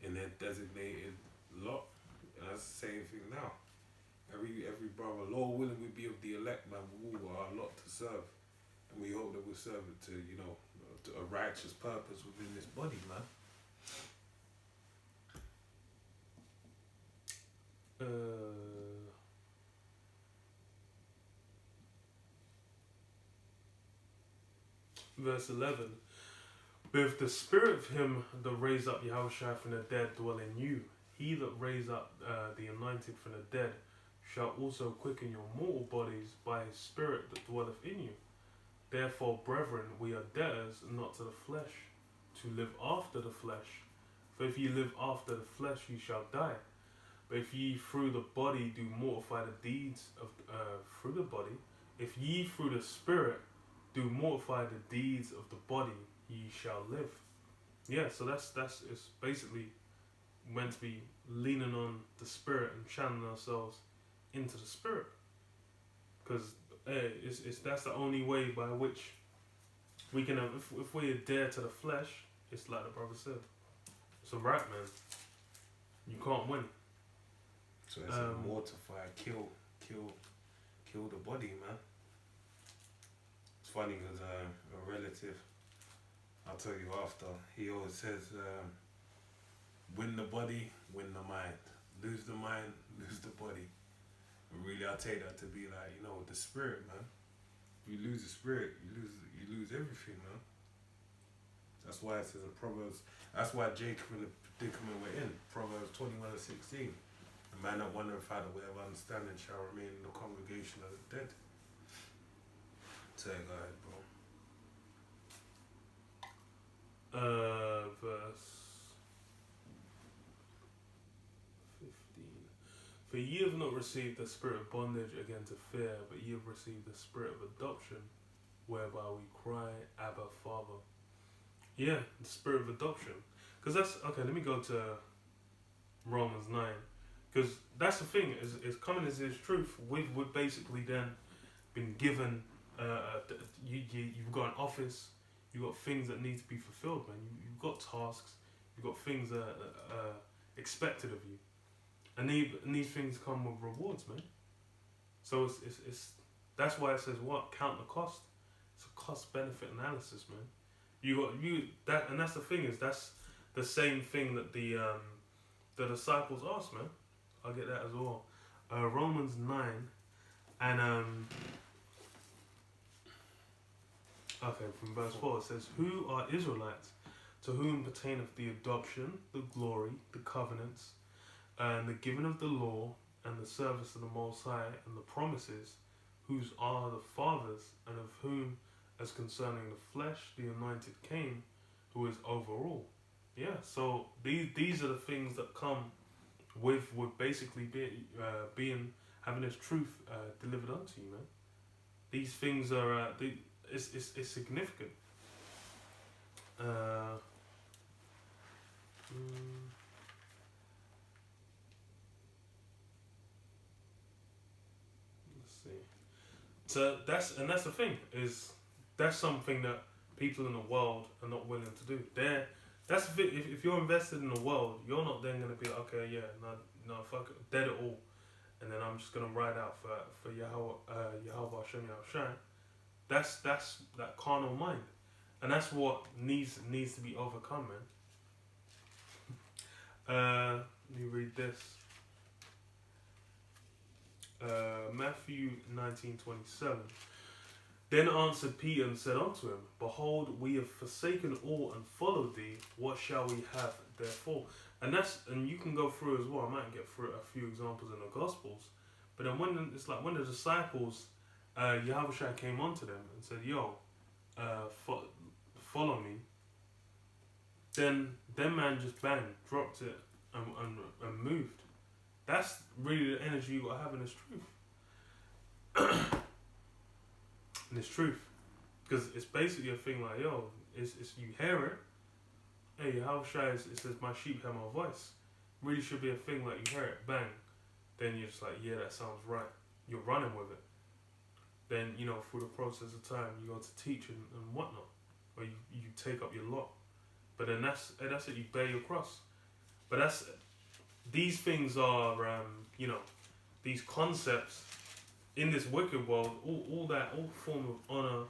in their designated lot. And that's the same thing now. Every brother, Lord willing, we be of the elect, man. We all got our lot to serve. And we hope that we'll serve it to, to a righteous purpose within this body, man. Verse 11. But if the spirit of him that raised up Yahushua from the dead dwell in you, he that raised up the anointed from the dead shall also quicken your mortal bodies by his spirit that dwelleth in you. Therefore, brethren, we are debtors not to the flesh, to live after the flesh. For if ye live after the flesh, ye shall die. But if ye through the body do mortify the deeds of through the body, if ye through the spirit do mortify the deeds of the body, ye shall live. Yeah, so that's it's basically meant to be leaning on the spirit and channeling ourselves into the spirit, because it's that's the only way by which we can have. If we adhere to the flesh, it's like the brother said, it's a wrap, man. You can't win. So it's a mortify, kill the body, man. It's funny because a relative, I'll tell you after, he always says, win the body, win the mind. Lose the mind, lose the body. And really, I take that to be like, the spirit, man. If you lose the spirit, you lose everything, man. That's why it says in Proverbs, that's why Jacob in the predicament we're in, Proverbs 21:16. A man that wandereth out the way of understanding shall remain in the congregation of the dead. Say it, go ahead, bro. Verse 15. For ye have not received the spirit of bondage again to fear, but ye have received the spirit of adoption, whereby we cry, Abba, Father. Yeah, the spirit of adoption. Because that's, okay, let me go to Romans 9. Because that's the thing, is coming as his truth. We've basically then been given, you've got an office, you've got things that need to be fulfilled, man. You've got tasks, you've got things that are expected of you. And these things come with rewards, man. So it's that's why it says what? Count the cost. It's a cost benefit analysis, man. And that's the thing, is that's the same thing that the disciples asked, man. I'll get that as well. Romans 9 and okay, from verse 4 it says, "Who are Israelites, to whom pertaineth the adoption, the glory, the covenants, and the giving of the law, and the service of the Most High, and the promises, whose are the fathers, and of whom, as concerning the flesh, the anointed came, who is over all." Yeah, so these are the things that come with basically being having this truth delivered unto you, man. These things are it's significant. Let's see. So that's the thing, is that's something that people in the world are not willing to do. That's the thing. If you're invested in the world, you're not then gonna be like, okay, yeah, no, fuck it, dead it all, and then I'm just gonna ride out for Yahweh Hashem Yahushua. That's that carnal mind, and that's what needs to be overcome, man. Let me read this. Matthew 19:27. Then answered Peter and said unto him, Behold, we have forsaken all and followed thee. What shall we have therefore? And you can go through as well. I might get through a few examples in the Gospels. But then when the disciples, Yahushua came onto them and said, "Yo, follow me." Then them man just dropped it and moved. That's really the energy you gotta have in this truth. In this truth, because it's basically a thing like, yo, it's you hear it. Hey, Yahushua it says, "My sheep hear my voice." Really should be a thing like you hear it, bang. Then you're just like, yeah, that sounds right. You're running with it. Then, through the process of time, you go to teach and whatnot. Or you take up your lot. But then that's it, you bear your cross. But these things are, these concepts in this wicked world, all form of honor,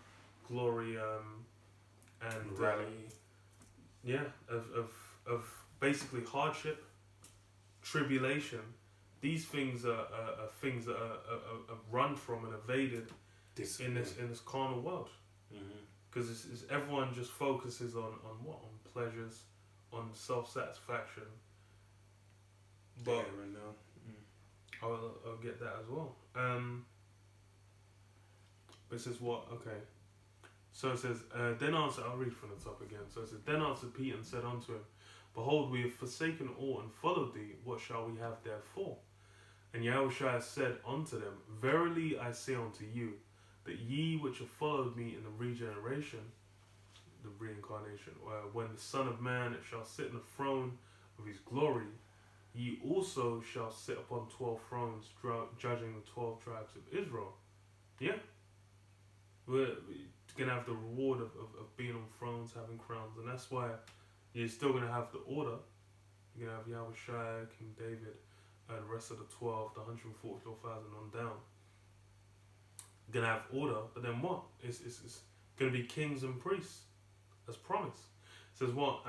glory, and morality. of basically hardship, tribulation. These things are things that are run from and evaded in this carnal world, because it's everyone just focuses on what, on pleasures, on self-satisfaction. But right now, I'll get that as well. But it says what? Okay. So it says, I'll read from the top again. So it says, Then answered Peter and said unto him, Behold, we have forsaken all and followed thee. What shall we have therefore? And Yahushua said unto them, Verily I say unto you, that ye which have followed me in the regeneration, the reincarnation, when the Son of Man shall sit in the throne of his glory, ye also shall sit upon 12 thrones, judging the 12 tribes of Israel. Yeah. We're going to have the reward of being on thrones, having crowns, and that's why you're still going to have the order. You're going to have Yahushua, King David, and the rest of the 12, the 144,000 on down. You're going to have order, but then what? It's going to be kings and priests, as promised. It says what?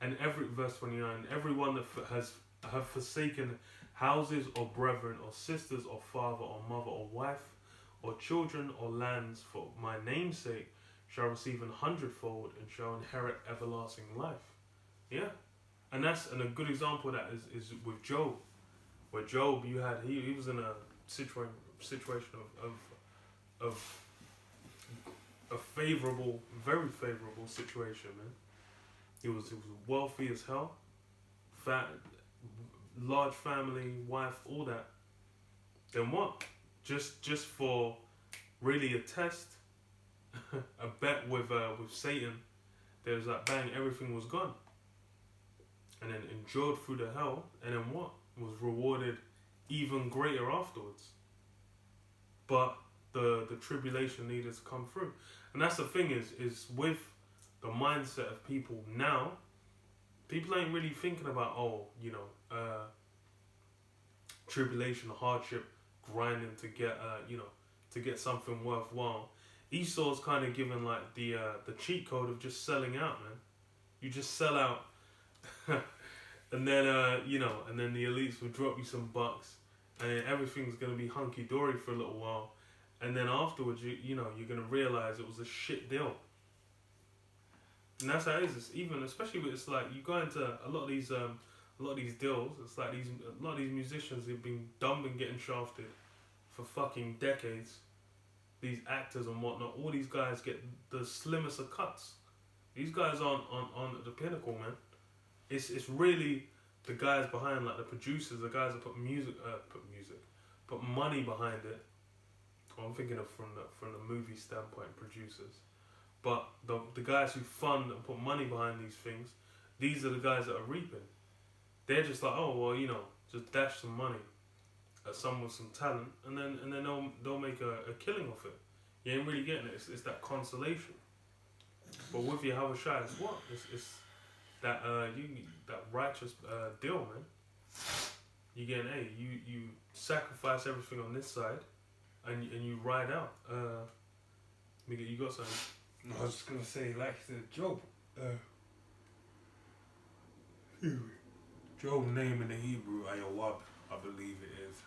And verse 29, everyone that have forsaken houses or brethren or sisters or father or mother or wife or children or lands for my name's sake shall receive 100-fold and shall inherit everlasting life. Yeah. And a good example of that is with Job, where Job, he was in a situation of a favorable, very favorable situation, man. He was wealthy as hell, large family, wife, all that. Then what? Just for really a test, a bet with Satan. There was like bang, everything was gone. And then endured through the hell, and then what? Was rewarded even greater afterwards. But the tribulation needed to come through. And that's the thing is with the mindset of people now, people ain't really thinking about, tribulation, hardship, grinding to get to get something worthwhile. Esau's kind of given like the cheat code of just selling out, man. You just sell out, and then and then the elites will drop you some bucks, and then everything's gonna be hunky dory for a little while, and then afterwards you're gonna realize it was a shit deal. And that's how it is. It's even especially with it's like you go into a lot of these deals. It's like a lot of these musicians have been dumb and getting shafted for fucking decades. These actors and whatnot, all these guys get the slimmest of cuts. These guys aren't on the pinnacle, man. It's really the guys behind, like the producers, the guys that put money behind it. Well, I'm thinking of from the movie standpoint, producers. But the guys who fund and put money behind these things, these are the guys that are reaping. They're just like, oh well, just dash some money at someone with some talent, and then they'll make a killing off it. You ain't really getting it. It's that consolation. But with Yahweh Shai, it's what? It's that that righteous deal, man. You getting you sacrifice everything on this side, and you ride out. Miguel, you got something? No, I was just gonna say, like you said, Job. Job's name in the Hebrew, Ayawab, I believe it is,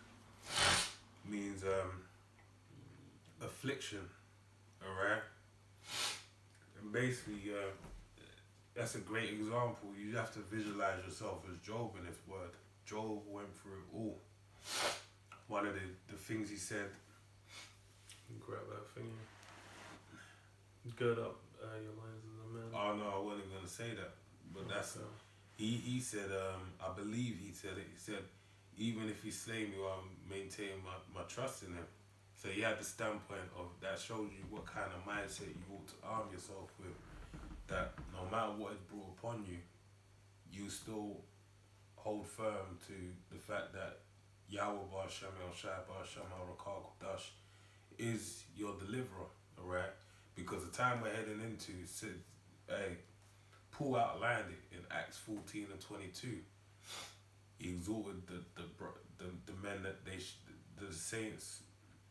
means affliction. Alright? And basically, that's a great example. You have to visualize yourself as Job in his word. Job went through it all. One of the things he said. Grab that thing. Gird up your lines as a man. Oh no, I wasn't gonna say that. But that's he said, I believe he said it. He said, even if he slay me, I'll maintain my trust in him. So he had the standpoint of that shows you what kind of mindset you ought to arm yourself with. That no matter what is brought upon you, you still hold firm to the fact that Yahweh Bar Shem El Shai Bar Shem El Rakal Kodash is your deliverer, alright? Because the time we're heading into, Paul outlined it in Acts 14 and 22. He exhorted the men that the saints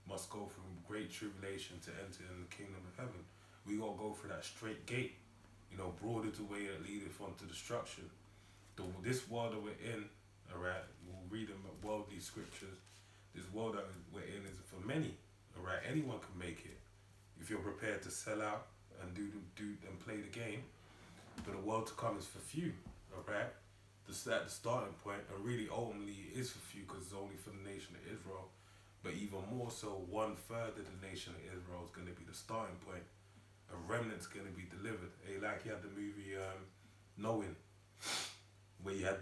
must go through great tribulation to enter in the kingdom of heaven. We gotta go through that straight gate. Broad is the way that leadeth unto destruction. This world that we're in, alright, we'll read them worldly scriptures. This world that we're in is for many, alright. Anyone can make it if you're prepared to sell out and do and play the game. But the world to come is for few, alright. At the starting point, and really ultimately it is for few because it's only for the nation of Israel. But even more so, 1/3 of the nation of Israel is going to be the starting point. A remnant's going to be delivered. Like you had the movie Knowing, where you had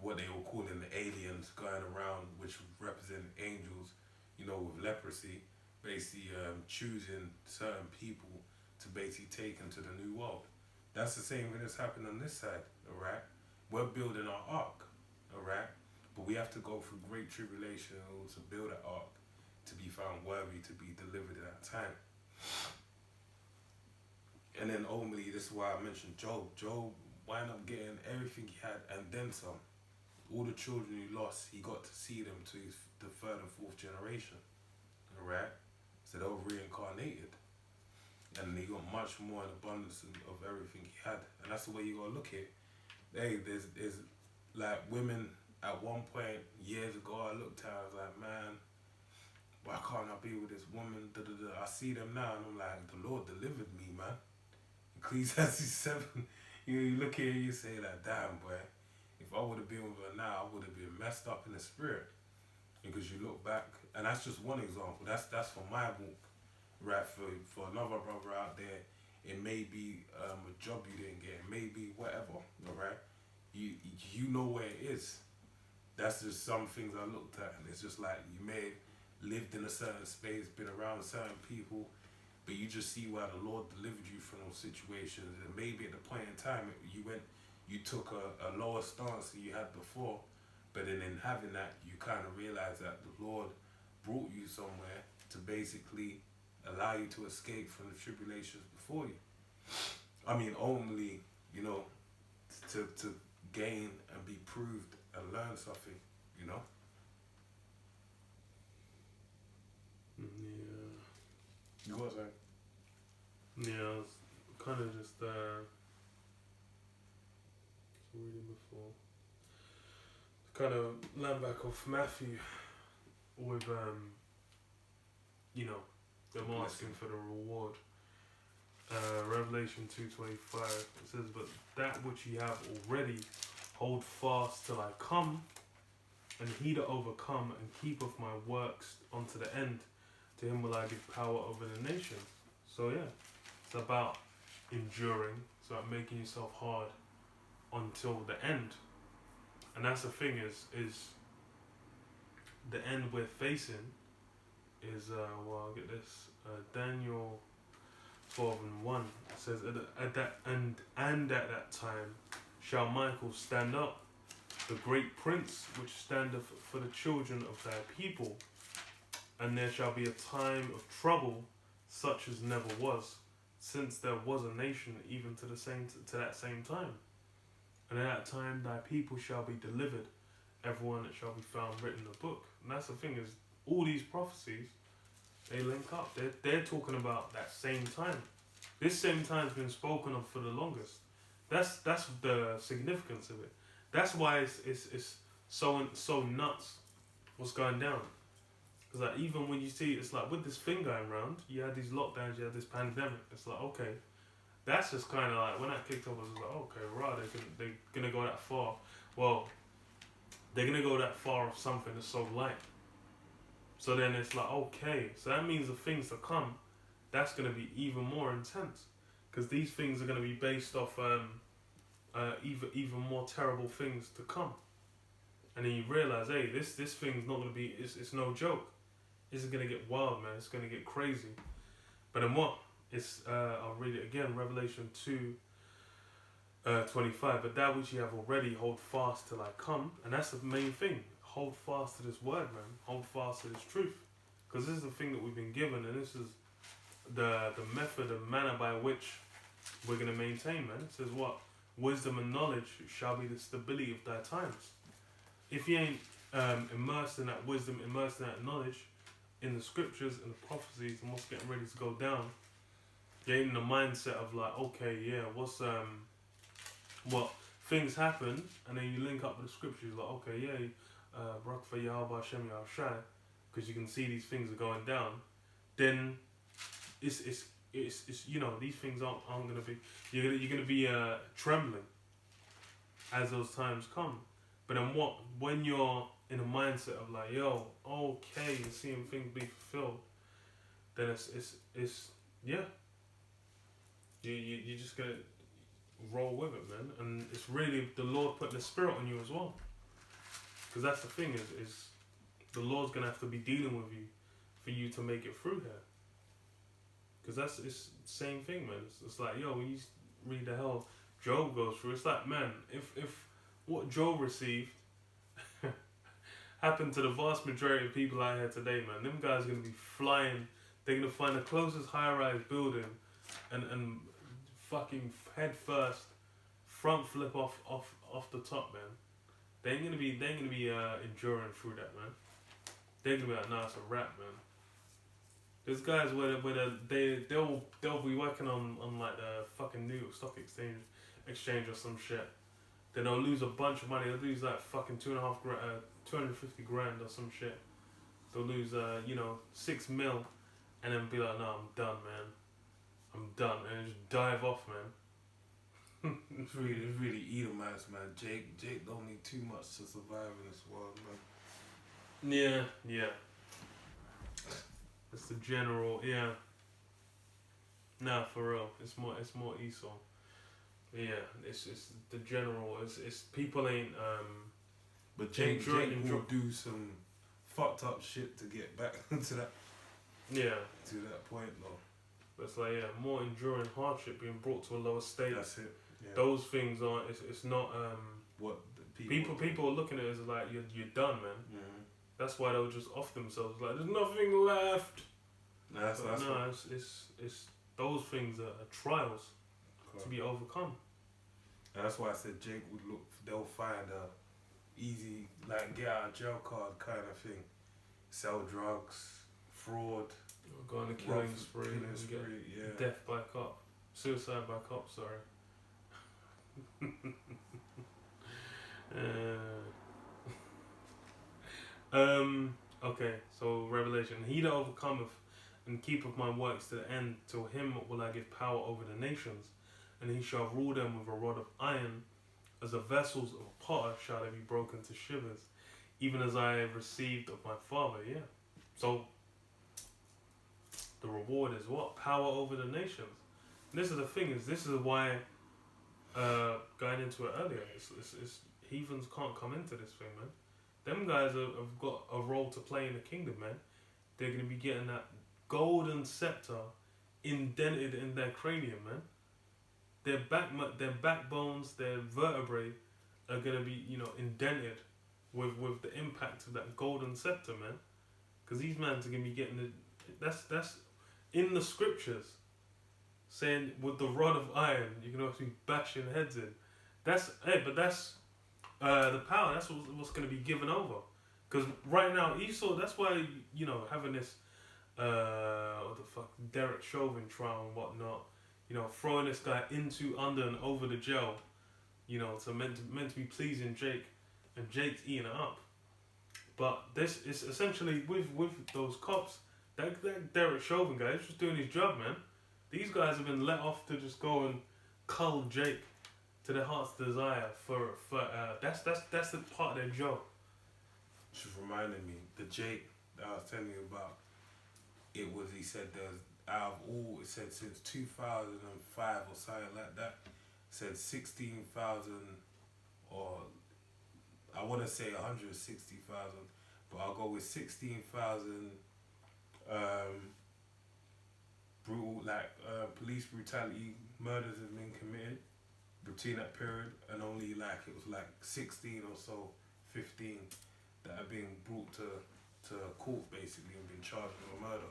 what they were calling the aliens going around, which represent angels, with leprosy, basically choosing certain people to basically take into the new world. That's the same thing that's happened on this side, alright? We're building our ark, alright? But we have to go through great tribulation to build an ark to be found worthy to be delivered at that time. And then ultimately, this is why I mentioned Job. Job wound up getting everything he had and then some. All the children he lost, he got to see them to the 3rd and 4th generation, alright? So they were reincarnated. And he got much more in abundance of everything he had. And that's the way you gotta look at it. Hey, there's like women. At one point, years ago, I looked at her, I was like, man, why can't I be with this woman? I see them now, and I'm like, the Lord delivered me, man. Ecclesiastes 7, you look at it, you say like, damn, boy, if I would have been with her now, I would have been messed up in the spirit. Because you look back, and that's just one example. That's for my walk, right? For another brother out there, it may be a job you didn't get, it may be whatever, all right? You know where it is. That's just some things I looked at, and it's just like you may have lived in a certain space, been around certain people, but you just see why the Lord delivered you from those situations. And maybe at the point in time you took a lower stance than you had before, but then in having that, you kind of realize that the Lord brought you somewhere to basically allow you to escape from the tribulations before you. I mean, only to gain and be proved and learn something, You got something? Yeah, I was kind of just reading before. Kind of land back off Matthew with you know, them asking for the reward. Revelation 2:25, it says, "But that which ye have already, hold fast till I come, and he that overcome and keepeth my works unto the end, to him will I give power over the nations." So yeah, it's about enduring, it's about making yourself hard until the end. And that's the thing is the end we're facing is well, I'll get this, Daniel 12:1. It says, at that time shall Michael stand up, the great prince which standeth for the children of thy people, and there shall be a time of trouble such as never was, since there was a nation even to that same time. And at that time thy people shall be delivered, everyone that shall be found written in the book. And that's the thing, is all these prophecies, they link up. They're talking about that same time. This same time's been spoken of for the longest. That's the significance of it. That's why it's so nuts what's going down. Because like, even when you see, it's like with this thing going around, you had these lockdowns, you had this pandemic. It's like, okay, that's just kind of like, when that kicked off, I was like, okay, right, they're gonna go that far. Well, they're gonna go that far of something that's so light. So then it's like, okay, so that means the things to come, that's gonna be even more intense, because these things are gonna be based off even more terrible things to come. And then you realize, hey, this thing's not gonna be, it's no joke. This is gonna get wild, man. It's gonna get crazy. But then what? It's I'll read it again. Revelation 2:25. But that which you have already, hold fast till I come. And that's the main thing. Hold fast to this word, man. Hold fast to this truth, because this is the thing that we've been given, and this is the method and manner by which we're gonna maintain, man. It says what? Wisdom and knowledge shall be the stability of thy times. If you ain't immersed in that wisdom, immersed in that knowledge, in the scriptures and the prophecies and what's getting ready to go down, you're in the mindset of like, okay, yeah, what's what things happen, and then you link up with the scriptures, like, okay, yeah, Barak for Yahweh Hashem Yahushai, because you can see these things are going down. Then it's you know, these things aren't gonna be, you're gonna be trembling as those times come. But then what, when you're in a mindset of like, yo, okay, you're seeing things be fulfilled, then it's yeah, you're just gonna roll with it, man. And it's really the Lord putting the spirit on you as well, because that's the thing, is the Lord's gonna have to be dealing with you for you to make it through here. Because it's the same thing, man. It's like, yo, when you read the hell Job goes through, it's like, man, if what Job received happened to the vast majority of people out here today, man, them guys are gonna be flying. They're gonna find the closest high-rise building and fucking head first, front flip off the top, man. They ain't gonna be enduring through that, man. They're gonna be like, nah, it's a wrap, man. There's guys where they'll be working on like the fucking New York Stock Exchange or some shit. Then they'll lose a bunch of money. They'll lose like fucking 250 grand or some shit. They'll lose 6 mil, and then be like, no, I'm done, man. I'm done, and just dive off, man. It's really Edomites, man. Jake don't need too much to survive in this world, man. Yeah. It's the general, yeah. Nah, for real. It's more Esau. Yeah, it's the general. It's people ain't But Jake will do some fucked up shit to get back to that. Yeah. To that point, though. But it's like, yeah, more enduring hardship being brought to a lower state. That's it. Yeah. Those things aren't. It's not. What the people are looking at it as like you're done, man. Mm-hmm. That's why they'll just off themselves like there's nothing left. It's those things are trials to be overcome. And that's why I said Jake would look. They'll find a easy, like, get out of jail card kind of thing. Sell drugs, fraud, Go on a killing spree killing and spree, get yeah. death by cop. Suicide by cop, sorry. Okay, so Revelation. He that overcometh and keepeth my works to the end, to him will I give power over the nations, and he shall rule them with a rod of iron, as the vessels of a potter shall they be broken to shivers, even as I have received of my Father. Yeah. So the reward is what? Power over the nations. And this is the thing, is this is why going into it earlier, it's heathens can't come into this thing, man. Them guys have got a role to play in the kingdom, man. They're gonna be getting that golden scepter indented in their cranium, man. Their backbones, their vertebrae are gonna be, indented with the impact of that golden scepter, man. Because these mans are gonna be getting that's in the scriptures, saying with the rod of iron you can also be bashing heads in. That's the power. That's what's gonna be given over. Because right now Esau, that's why having this what the fuck, Derek Chauvin trial and whatnot, throwing this guy into, under and over the jail, to meant to be pleasing Jake, and Jake's eating it up. But this is essentially with those cops, that Derek Chauvin guy is just doing his job, man. These guys have been let off to just go and cull Jake to their heart's desire for that's the part of their job. Just reminded me, the Jake that I was telling you about, he said there's, out of all, it said since 2005 or something like that, it said 16,000, or I want to say 160,000, but I'll go with 16,000 police brutality murders have been committed between that period, and only it was 16 or so, 15 that are being brought to court basically and been charged with a murder.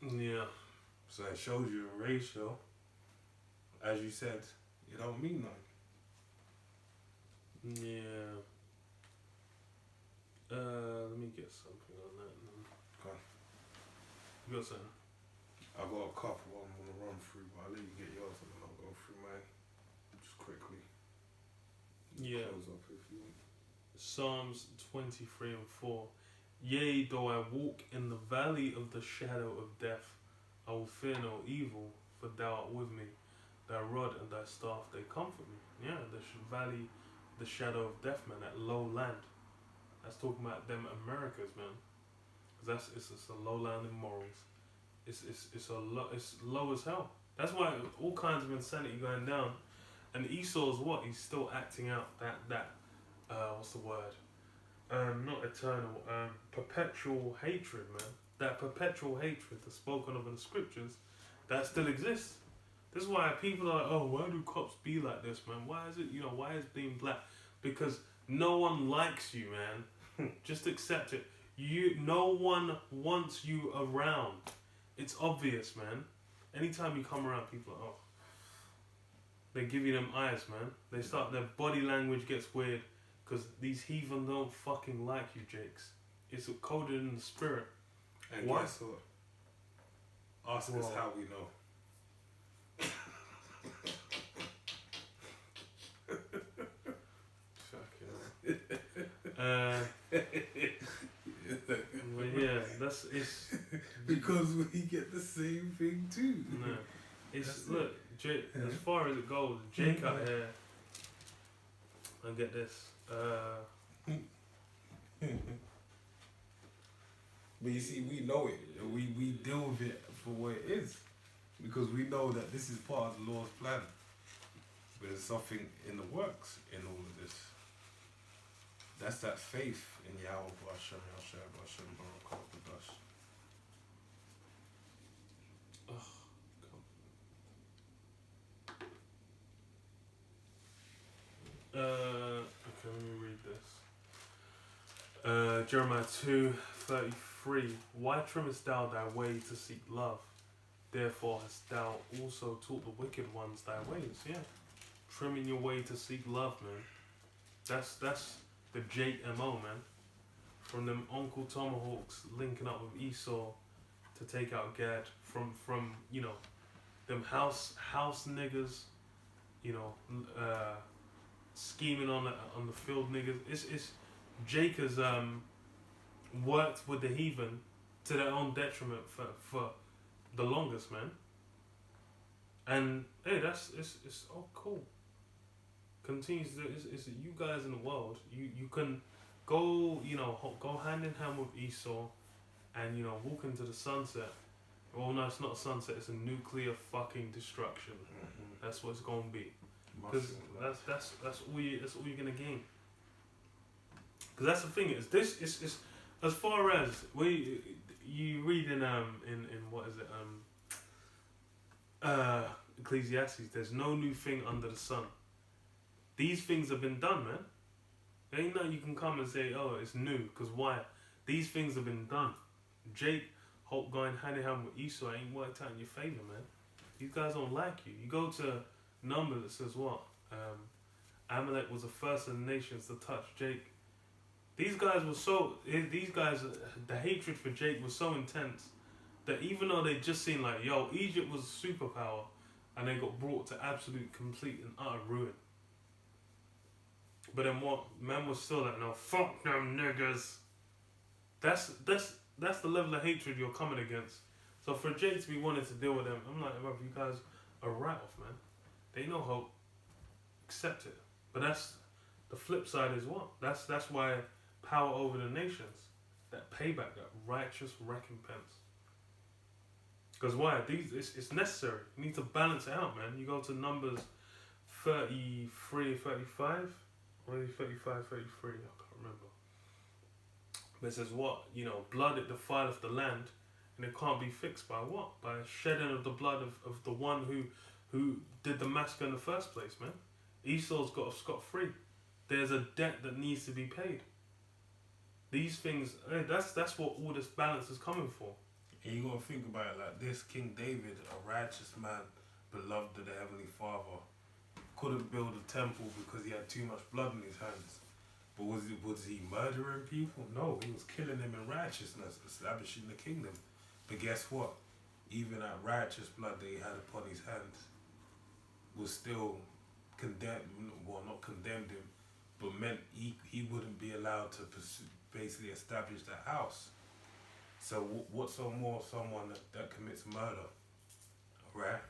Yeah. So it shows you a ratio. As you said, it don't mean nothing. Yeah. Let me get something on that. Go on. You got something? I got a couple I'm gonna run through, but I'll let you get yours and then I'll go through mine just quickly. Yeah. Close up if you want. Psalms 23 and 4. Yea, though I walk in the valley of the shadow of death, I will fear no evil, for thou art with me. Thy rod and thy staff, they comfort me. Yeah, the valley, the shadow of death, man, that low land. That's talking about them Americas, man. Because it's a low land in morals. It's low as hell. That's why all kinds of insanity going down. And Esau's what? He's still acting out that what's the word? Not eternal, perpetual hatred, man. That perpetual hatred that's spoken of in the scriptures, that still exists. This is why people are like, oh, why do cops be like this, man? Why is it, why is being black? Because no one likes you, man. Just accept it. No one wants you around. It's obvious, man. Anytime you come around, people are, they give you them eyes, man. Their body language gets weird. Because these heathen don't fucking like you, Jakes. It's coded in the spirit. And what? Guess what? Ask us how we know. Well, yeah, it's because we get the same thing too. No, look, Jake. As far as it goes, Jake out here. I get this. But you see, we know it. We deal with it for what it is, because we know that this is part of the Lord's plan. But there's something in the works in all of this. That's that faith in Yahweh Bashem, Yahshua Bashem, Baruch HaKadosh. Okay, let me read this. Jeremiah 2:33. Why trimmest thou thy way to seek love? Therefore hast thou also taught the wicked ones thy ways. Yeah, trimming your way to seek love, man. That's the Jake MO, man. From them Uncle Tomahawks linking up with Esau to take out Gad from you know them house niggas, you know, scheming on the field niggas. It's Jake has worked with the heathen to their own detriment for the longest, man. And hey, it's all cool. Continues to it's you guys in the world. You can go, you know, go hand in hand with Esau, and you know, walk into the sunset. Well, no, it's not a sunset. It's a nuclear fucking destruction. That's what it's gonna be. Because that's all you're gonna gain. Because that's the thing is this is as far as you read in what is it Ecclesiastes. There's no new thing under the sun. These things have been done, man. There ain't nothing you can come and say, oh, it's new. Because why? These things have been done. Jake Hope going hand in hand with Esau ain't worked out in your favor, man. These guys don't like you. You go to Numbers, it says what? Amalek was the first of the nations to touch Jake. These guys, the hatred for Jake was so intense that even though they just seen like, yo, Egypt was a superpower, and they got brought to absolute, complete, and utter ruin. But then what? Man was still like, no, fuck them niggas. That's the level of hatred you're coming against. So for Jake to be wanting to deal with them, I'm like, bro, you guys are right off, man. They ain't no hope. Accept it. But that's the flip side is what? That's why power over the nations, that payback, that righteous recompense. Because why? It's necessary. You need to balance it out, man. You go to Numbers 33, 35, or maybe 35, 33, I can't remember. But it says what? You know, blood it defileth the land, and it can't be fixed by what? By shedding of the blood of the one who did the massacre in the first place, man. Esau's got off scot-free. There's a debt that needs to be paid. These things, that's what all this balance is coming for. And you gotta think about it like this: King David, a righteous man, beloved of the Heavenly Father, couldn't build a temple because he had too much blood in his hands. But was he murdering people? No, he was killing them in righteousness, establishing the kingdom. But guess what? Even that righteous blood that he had upon his hands was still condemned, well, not condemned him, but meant he wouldn't be allowed to basically establish the house. So what's more someone that commits murder, right?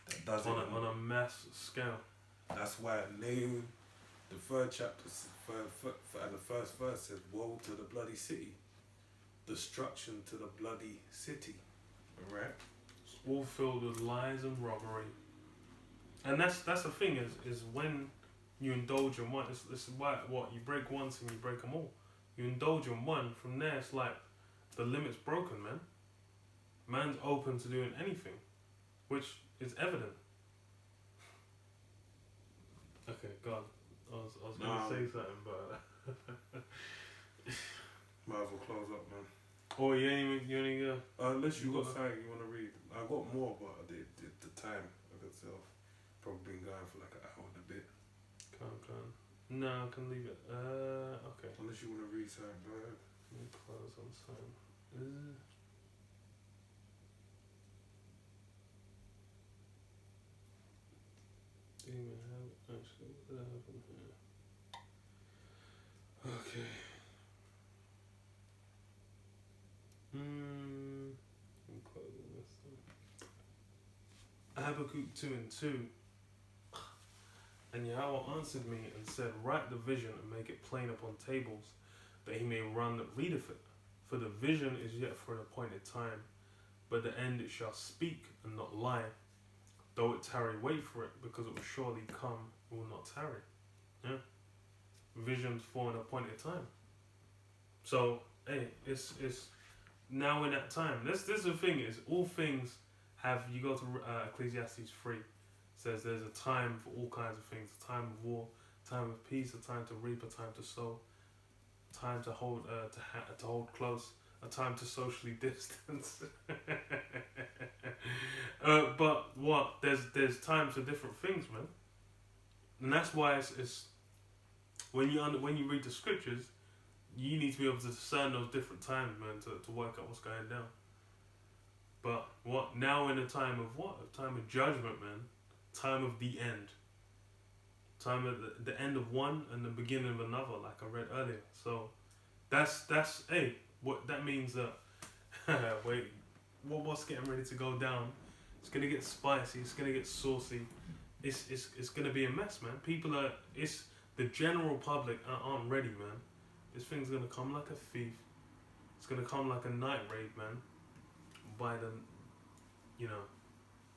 That does on a mass scale. That's why Nahum, the third chapter, and the first verse says, "Woe to the bloody city, destruction to the bloody city," right? It's all filled with lies and robbery. And that's the thing is when you indulge in one, it's why what you break once and you break them all. You indulge in one, from there it's like the limit's broken, man. Man's open to doing anything, which is evident. Okay, God, I was gonna say something, but might as well close up, man. Oh, you ain't go. Unless you got something you wanna read. I got more, but the time of itself probably been going for like an hour and a bit. Can't. No, I can leave it. Okay. Unless you wanna read something, go ahead. Let me close on time. Demon habit. Actually, what happened here? Okay. I'm closing this thing. Habakkuk 2 and 2. And Yahweh answered me and said, write the vision and make it plain upon tables, that he may run that readeth it. For the vision is yet for an appointed time, but the end it shall speak and not lie. Though it tarry, wait for it, because it will surely come, it will not tarry. Yeah? Visions for an appointed time. So, hey, it's now in that time. This is the thing is, all things have, you go to Ecclesiastes 3, says there's a time for all kinds of things. A time of war, a time of peace, a time to reap, a time to sow, a time to hold to hold close, a time to socially distance. But what? There's times for different things, man. And that's why it's when you read the scriptures, you need to be able to discern those different times, man, to work out what's going down. But what now in a time of what? A time of judgment, man. Time of the end. Time of the end of one and the beginning of another, like I read earlier. So that's hey, what that means that wait, what's getting ready to go down? It's gonna get spicy. It's gonna get saucy. It's gonna be a mess, man. It's the general public aren't ready, man. This thing's gonna come like a thief. It's gonna come like a night raid, man. By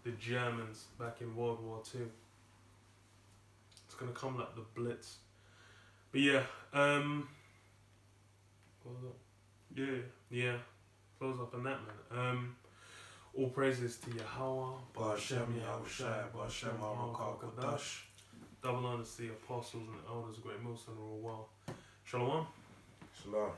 the Germans back in World War II. It's gonna come like the Blitz. But yeah, what was that? Yeah. Close up on that, man. All praises to Yahweh, Ba'Shem Yahushai, Ba'Shem HaRuach double honor to the apostles and the elders, great Muslim rule well. Shalom. Shalom.